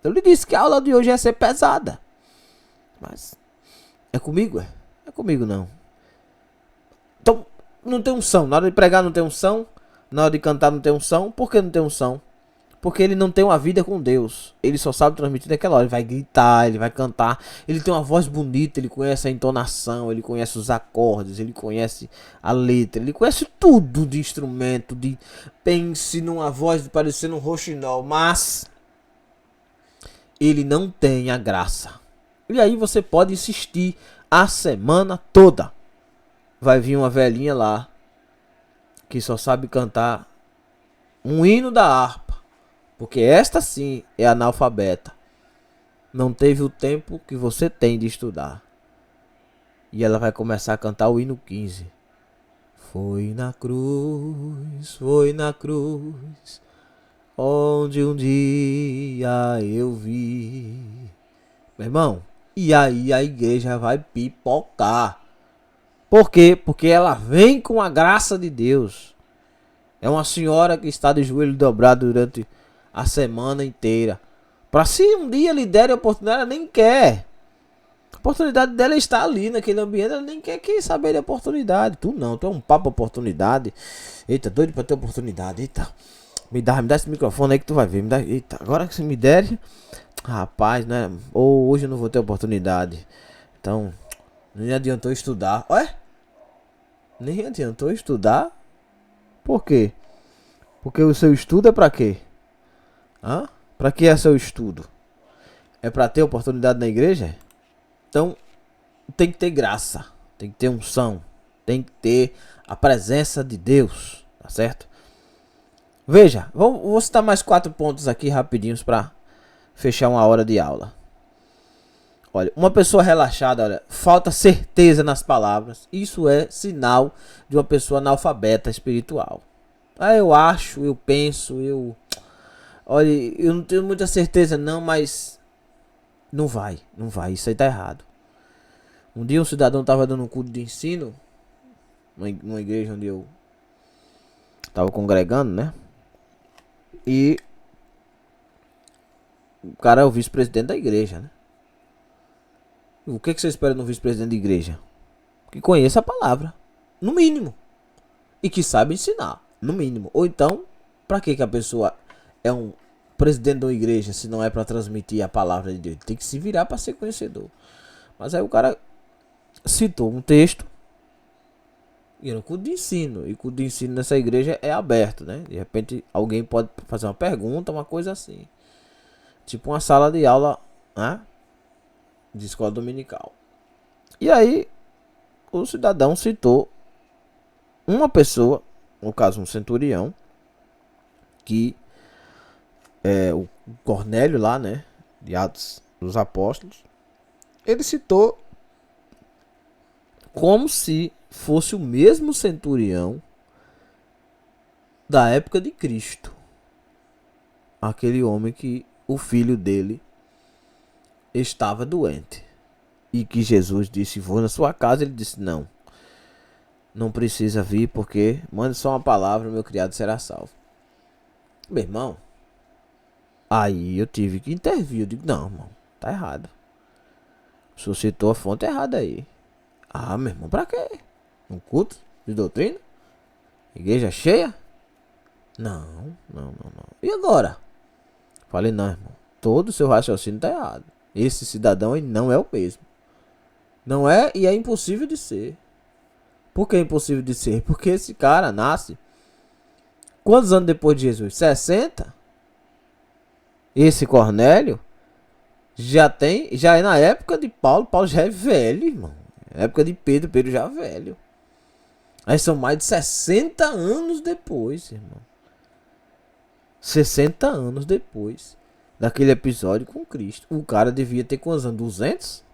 Eu lhe disse que a aula de hoje ia ser pesada. Mas é comigo, é? É comigo não. Então, não tem unção. Na hora de pregar não tem unção. Na hora de cantar não tem unção. Por que não tem unção? Porque ele não tem uma vida com Deus. Ele só sabe transmitir naquela hora. Ele vai gritar, ele vai cantar. Ele tem uma voz bonita, ele conhece a entonação, ele conhece os acordes, ele conhece a letra, ele conhece tudo de instrumento. Pense numa voz parecendo um roxinol, mas ele não tem a graça. E aí você pode insistir a semana toda. Vai vir uma velhinha lá que só sabe cantar um hino da harpa. Porque esta sim é analfabeta. Não teve o tempo que você tem de estudar. E ela vai começar a cantar o hino 15. Foi na cruz, onde um dia eu vi. Meu irmão, e aí a igreja vai pipocar. Por quê? Porque ela vem com a graça de Deus. É uma senhora que está de joelho dobrado durante a semana inteira. Para se um dia lhe der a oportunidade, ela nem quer. A oportunidade dela está ali naquele ambiente, ela nem quer saber de oportunidade. Tu não, tu é um papo oportunidade. Eita, doido para ter oportunidade. Eita, me dá esse microfone aí que tu vai ver. Eita, agora que você me der, rapaz, né? Ou hoje eu não vou ter oportunidade. Então, nem adiantou estudar. Ué? Nem adiantou estudar? Por quê? Porque o seu estudo é pra quê? Hã? Pra que é seu estudo? É pra ter oportunidade na igreja? Então, tem que ter graça, tem que ter unção, tem que ter a presença de Deus, tá certo? Veja, vou citar mais 4 pontos aqui rapidinhos pra fechar uma hora de aula. Olha, uma pessoa relaxada, olha, falta certeza nas palavras. Isso é sinal de uma pessoa analfabeta espiritual. Ah, eu acho, eu penso, olha, eu não tenho muita certeza não, mas não vai, isso aí tá errado. Um dia um cidadão estava dando um culto de ensino numa igreja onde eu estava congregando, né? E o cara é o vice-presidente da igreja, né? O que você espera de um vice-presidente de igreja? Que conheça a palavra, no mínimo. E que saiba ensinar, no mínimo. Ou então, pra que a pessoa é um presidente de uma igreja se não é pra transmitir a palavra de Deus? Tem que se virar pra ser conhecedor. Mas aí o cara citou um texto e era um culto de ensino. E o culto de ensino nessa igreja é aberto, né? De repente alguém pode fazer uma pergunta, uma coisa assim. Tipo uma sala de aula, né? De escola dominical. E aí o cidadão citou uma pessoa, no caso um centurião, que é o Cornélio lá, né? De Atos dos Apóstolos. Ele citou como se fosse o mesmo centurião da época de Cristo. Aquele homem que o filho dele estava doente. E que Jesus disse, vou na sua casa. Ele disse, não precisa vir, porque mande só uma palavra, meu criado será salvo. Meu irmão, aí eu tive que intervir. Eu digo, não, irmão, tá errado. O senhor citou a fonte errada aí. Ah, meu irmão, pra quê? Um culto de doutrina? Igreja cheia? Não. E agora? Falei, não, irmão, todo o seu raciocínio tá errado. Esse cidadão aí não é o mesmo. Não é, e é impossível de ser. Por que é impossível de ser? Porque esse cara nasce quantos anos depois de Jesus? 60? Esse Cornélio já é na época de Paulo. Paulo já é velho, irmão. Na época de Pedro já é velho. Aí são mais de 60 anos depois, irmão. 60 anos depois daquele episódio com Cristo. O cara devia ter quantos anos? 200?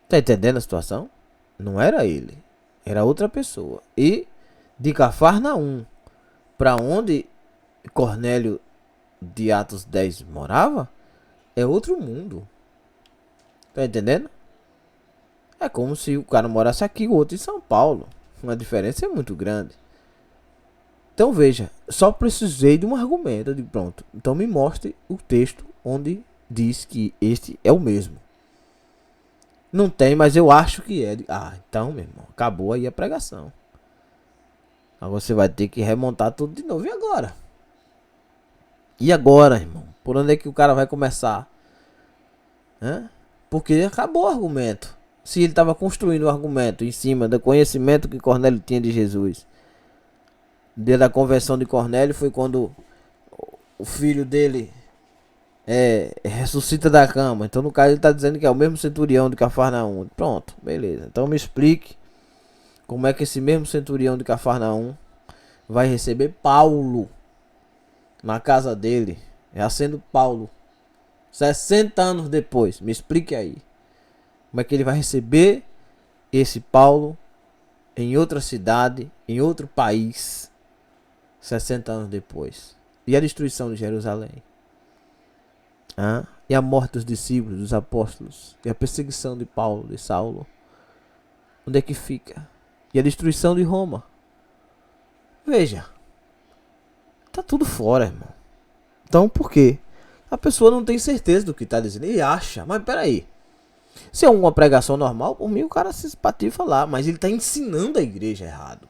Tá entendendo a situação? Não era ele. Era outra pessoa. E de Cafarnaum para onde Cornélio de Atos 10 morava, é outro mundo. Tá entendendo? É como se o cara morasse aqui e o outro em São Paulo. Uma diferença é muito grande. Então veja, só precisei de um argumento. Eu digo, pronto, então me mostre o texto onde diz que este é o mesmo. Não tem, mas eu acho que é. Ah, então, meu irmão, acabou aí a pregação. Agora você vai ter que remontar tudo de novo. E agora? E agora, irmão? Por onde é que o cara vai começar? Porque acabou o argumento. Se ele estava construindo o argumento em cima do conhecimento que Cornélio tinha de Jesus. O dia da conversão de Cornélio foi quando o filho dele ressuscita da cama. Então no caso ele está dizendo que é o mesmo centurião de Cafarnaum. Pronto, beleza. Então me explique como é que esse mesmo centurião de Cafarnaum vai receber Paulo na casa dele, já sendo Paulo 60 anos depois. Me explique aí como é que ele vai receber esse Paulo em outra cidade, em outro país, 60 anos depois. E a destruição de Jerusalém, e a morte dos discípulos, dos apóstolos, e a perseguição de Paulo, de Saulo, onde é que fica? E a destruição de Roma. Veja, tá tudo fora, irmão. Então por quê? A pessoa não tem certeza do que tá dizendo. Ele acha, mas peraí. Se é uma pregação normal, por mim o cara se espatifa lá, mas ele tá ensinando a igreja errado.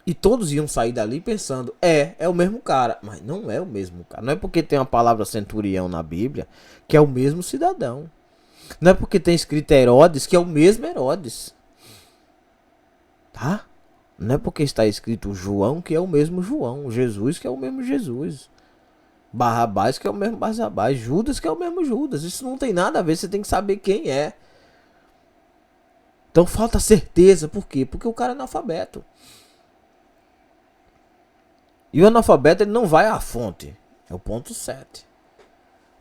E todos iam sair dali pensando, é o mesmo cara. Mas não é o mesmo cara. Não é porque tem uma palavra centurião na Bíblia que é o mesmo cidadão. Não é porque tem escrito Herodes que é o mesmo Herodes. Tá? Não é porque está escrito João que é o mesmo João, Jesus que é o mesmo Jesus, Barrabás que é o mesmo Barrabás, Judas que é o mesmo Judas. Isso não tem nada a ver, você tem que saber quem é. Então falta certeza, por quê? Porque o cara é analfabeto. E o analfabeto ele não vai à fonte. É o ponto 7.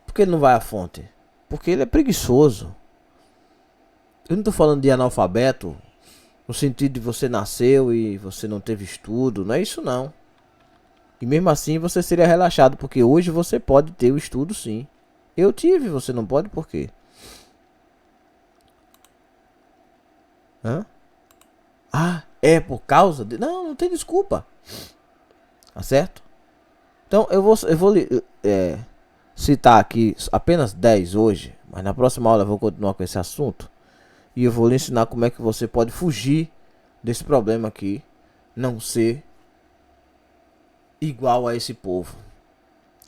Por que ele não vai à fonte? Porque ele é preguiçoso. Eu não estou falando de analfabeto no sentido de você nasceu e você não teve estudo. Não é isso não. E mesmo assim você seria relaxado. Porque hoje você pode ter o estudo sim. Eu tive, você não pode por quê? Hã? Ah, é por causa de... Não, não tem desculpa. Tá certo? Então eu vou citar aqui apenas 10 hoje. Mas na próxima aula eu vou continuar com esse assunto. E eu vou lhe ensinar como é que você pode fugir desse problema aqui. Não ser igual a esse povo.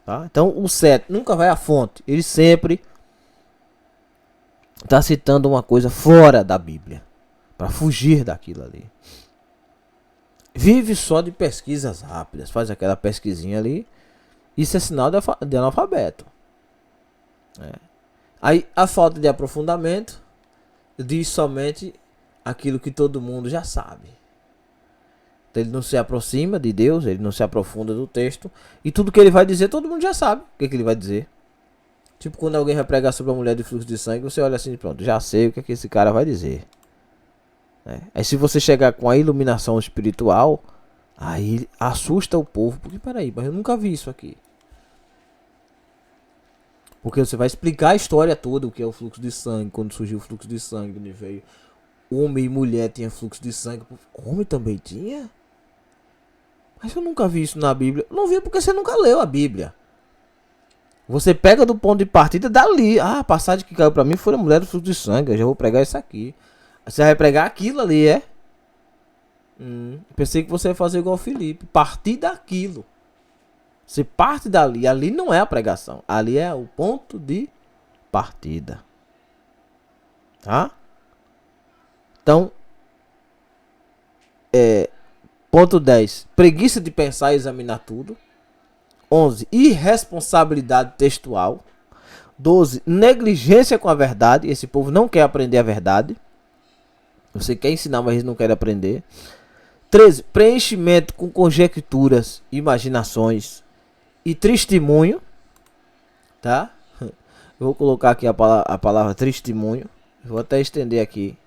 Tá? Então o 7 nunca vai à fonte. Ele sempre está citando uma coisa fora da Bíblia. Para fugir daquilo ali. Vive só de pesquisas rápidas. Faz aquela pesquisinha ali. Isso é sinal de analfabeto. Aí a falta de aprofundamento diz somente aquilo que todo mundo já sabe. Então, ele não se aproxima de Deus, ele não se aprofunda do texto. E tudo que ele vai dizer, todo mundo já sabe o que ele vai dizer. Tipo quando alguém vai pregar sobre a mulher de fluxo de sangue, você olha assim, pronto, já sei o que esse cara vai dizer. Aí se você chegar com a iluminação espiritual, aí assusta o povo. Porque peraí, mas eu nunca vi isso aqui. Porque você vai explicar a história toda, o que é o fluxo de sangue, quando surgiu o fluxo de sangue, onde veio homem e mulher tinha fluxo de sangue. Homem também tinha? Mas eu nunca vi isso na Bíblia. Não vi porque você nunca leu a Bíblia. Você pega do ponto de partida dali. Ah, a passagem que caiu pra mim foi a mulher do fluxo de sangue. Eu já vou pregar isso aqui. Você vai pregar aquilo ali, é? Pensei que você ia fazer igual o Felipe. Partir daquilo. Você parte dali. Ali não é a pregação. Ali é o ponto de partida. Tá? Então, ponto 10. Preguiça de pensar e examinar tudo. 11. Irresponsabilidade textual. 12. Negligência com a verdade. Esse povo não quer aprender a verdade. Você quer ensinar, mas eles não querem aprender. 13. Preenchimento com conjecturas, imaginações e testemunho. Tá? Eu vou colocar aqui a palavra testemunho. Vou até estender aqui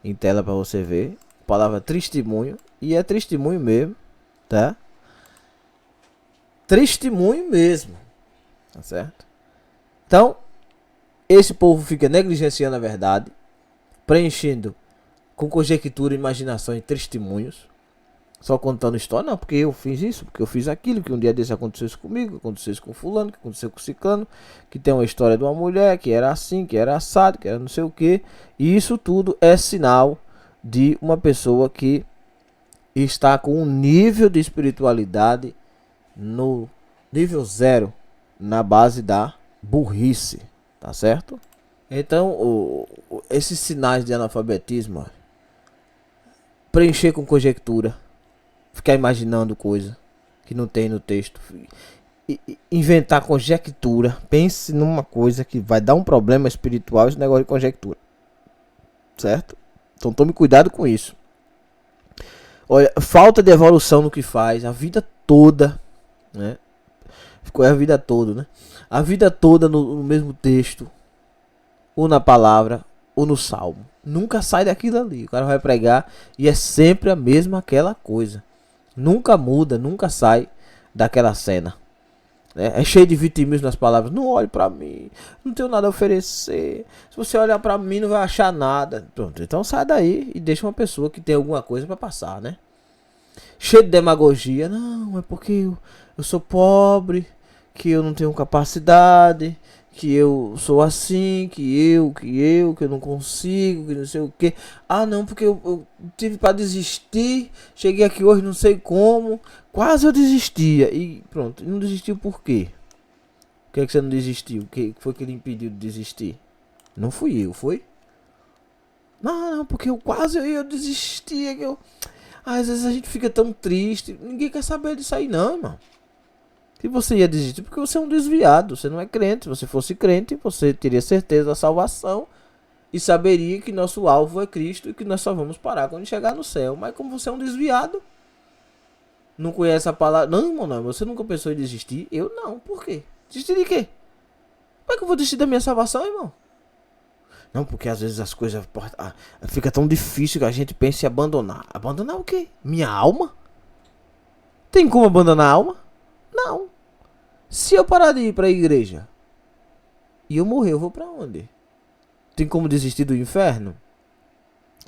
em tela para você ver. A palavra testemunho. E é testemunho mesmo. Tá? Testemunho mesmo. Tá certo? Então, esse povo fica negligenciando a verdade. Preenchendo com conjectura, imaginação e testemunhos. Só contando história, não, porque eu fiz isso, porque eu fiz aquilo, que um dia desse aconteceu isso comigo, aconteceu isso com fulano, que aconteceu com ciclano, que tem uma história de uma mulher, que era assim, que era assado, que era não sei o que. E isso tudo é sinal de uma pessoa que está com um nível de espiritualidade no nível 0, na base da burrice, tá certo? Então, esses sinais de analfabetismo, preencher com conjectura, ficar imaginando coisa que não tem no texto, inventar conjectura. Pense numa coisa que vai dar um problema espiritual, esse negócio de conjectura, certo? Então tome cuidado com isso. Olha, falta de evolução no que faz a vida toda, né? Ficou a vida toda, né? A vida toda no mesmo texto, ou na palavra, ou no salmo. Nunca sai daquilo ali. O cara vai pregar e é sempre a mesma aquela coisa. Nunca muda, nunca sai daquela cena. É cheio de vitimismo nas palavras. Não olhe pra mim, não tenho nada a oferecer. Se você olhar pra mim, não vai achar nada. Pronto, então sai daí e deixa uma pessoa que tem alguma coisa pra passar, né? Cheio de demagogia. Não, é porque eu sou pobre, que eu não tenho capacidade, que eu sou assim, que eu não consigo, que não sei o que. Ah, não, porque eu tive para desistir, cheguei aqui hoje, não sei como, quase eu desistia. E pronto, não desistiu por quê? Por que é que você não desistiu? O que foi que ele impediu de desistir? Não fui eu, foi? Não, porque eu ia desistir. Às vezes a gente fica tão triste. Ninguém quer saber disso aí não, irmão. Se você ia desistir porque você é um desviado, você não é crente. Se você fosse crente, você teria certeza da salvação e saberia que nosso alvo é Cristo e que nós só vamos parar quando chegar no céu. Mas como você é um desviado, não conhece a palavra... Não, irmão, não. Você nunca pensou em desistir? Eu não. Por quê? Desistir de quê? Como é que eu vou desistir da minha salvação, irmão? Não, porque às vezes as coisas... Fica tão difícil que a gente pensa em abandonar. Abandonar o quê? Minha alma? Tem como abandonar a alma? Não. Se eu parar de ir pra igreja e eu morrer, eu vou pra onde? Tem como desistir do inferno?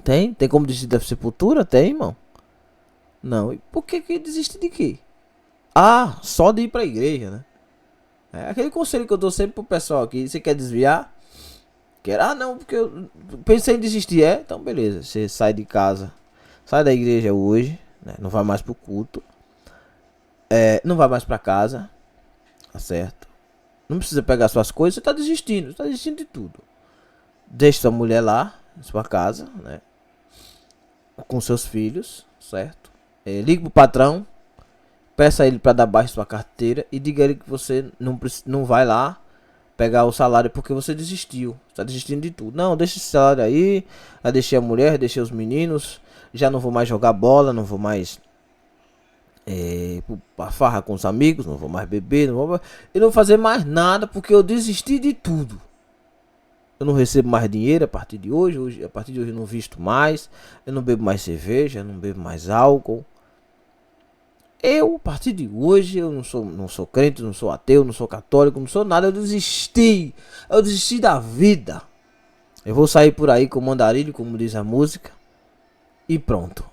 Tem? Tem como desistir da sepultura? Tem, irmão. Não. E por que desistir de quê? Ah, só de ir pra igreja, né? É aquele conselho que eu dou sempre pro pessoal aqui. Você quer desviar? Quer? Ah, não, porque eu pensei em desistir. É? Então, beleza. Você sai de casa. Sai da igreja hoje, né? Não vai mais pro culto. Não vai mais pra casa. Tá certo? Não precisa pegar suas coisas. Você tá desistindo. Você tá desistindo de tudo. Deixa sua mulher lá, em sua casa, né? Com seus filhos, certo? Ligue pro patrão, peça a ele para dar baixa sua carteira e diga a ele que você não vai lá pegar o salário porque você desistiu. Está desistindo de tudo. Não, deixa esse salário aí. Já deixei a mulher, deixei os meninos. Já não vou mais jogar bola, não vou mais pra farra com os amigos, não vou mais beber, eu não vou fazer mais nada porque eu desisti de tudo. Eu não recebo mais dinheiro a partir de hoje. A partir de hoje eu não visto mais. Eu não bebo mais cerveja, eu não bebo mais álcool. A partir de hoje, eu não sou crente, não sou ateu, não sou católico, não sou nada. Eu desisti. Eu desisti da vida. Eu vou sair por aí com mandarilho, como diz a música. E pronto.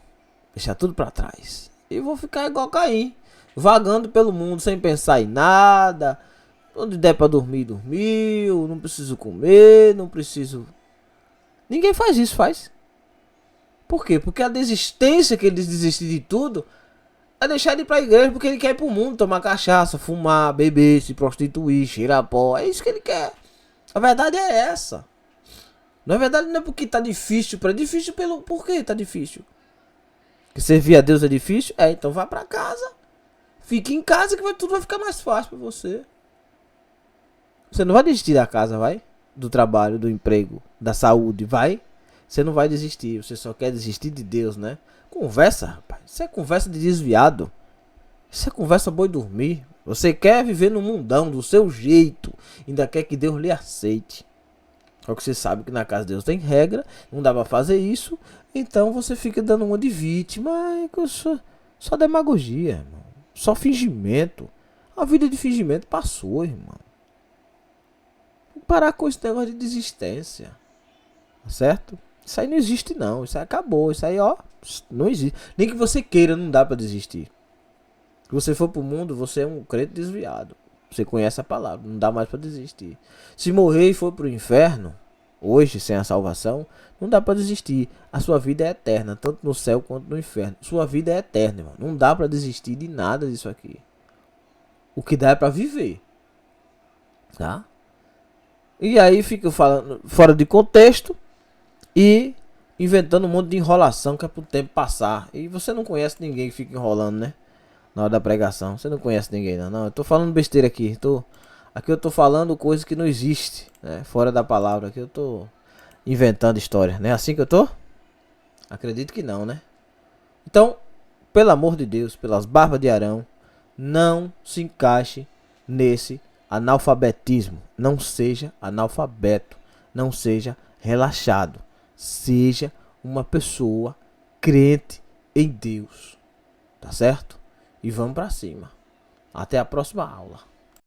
Deixar tudo pra trás. E vou ficar igual Caim. Vagando pelo mundo sem pensar em nada. Onde der pra dormir, dormiu. Não preciso comer, não preciso... Ninguém faz isso, faz. Por quê? Porque a desistência que eles desistem de tudo é deixar de ir pra igreja porque ele quer ir pro mundo, tomar cachaça, fumar, beber, se prostituir, cheirar pó. É isso que ele quer. A verdade é essa. Na verdade não é porque tá difícil, difícil pelo... Por que tá difícil? Porque servir a Deus é difícil? Então vá pra casa. Fique em casa que tudo vai ficar mais fácil pra você. Você não vai desistir da casa, vai? Do trabalho, do emprego, da saúde, vai? Você não vai desistir, você só quer desistir de Deus, né? Conversa, rapaz. Isso é conversa de desviado. Isso é conversa boi dormir. Você quer viver no mundão do seu jeito. Ainda quer que Deus lhe aceite. Só que você sabe que na casa de Deus tem regra. Não dá pra fazer isso. Então você fica dando uma de vítima. Só demagogia, irmão. Só fingimento. A vida de fingimento passou, irmão. Parar com esse negócio de desistência. Certo? Isso aí não existe não. Isso aí acabou. Isso aí, ó, não existe. Nem que você queira, não dá pra desistir. Se você for pro mundo, você é um crente desviado. Você conhece a palavra, não dá mais pra desistir. Se morrer e for pro inferno, hoje, sem a salvação, não dá pra desistir. A sua vida é eterna, tanto no céu quanto no inferno. Sua vida é eterna, irmão. Não dá pra desistir de nada disso aqui. O que dá é pra viver. Tá? E aí fica falando fora de contexto e inventando um monte de enrolação que é pro tempo passar. E você não conhece ninguém que fica enrolando, né? Na hora da pregação. Você não conhece ninguém, não. Eu tô falando besteira aqui. Aqui eu tô falando coisa que não existe, né? Fora da palavra. Aqui eu tô inventando história. Não é assim que eu tô? Acredito que não, né? Então, pelo amor de Deus, pelas barbas de Arão, não se encaixe nesse analfabetismo. Não seja analfabeto. Não seja relaxado. Seja uma pessoa crente em Deus. Tá certo? E vamos pra cima. Até a próxima aula.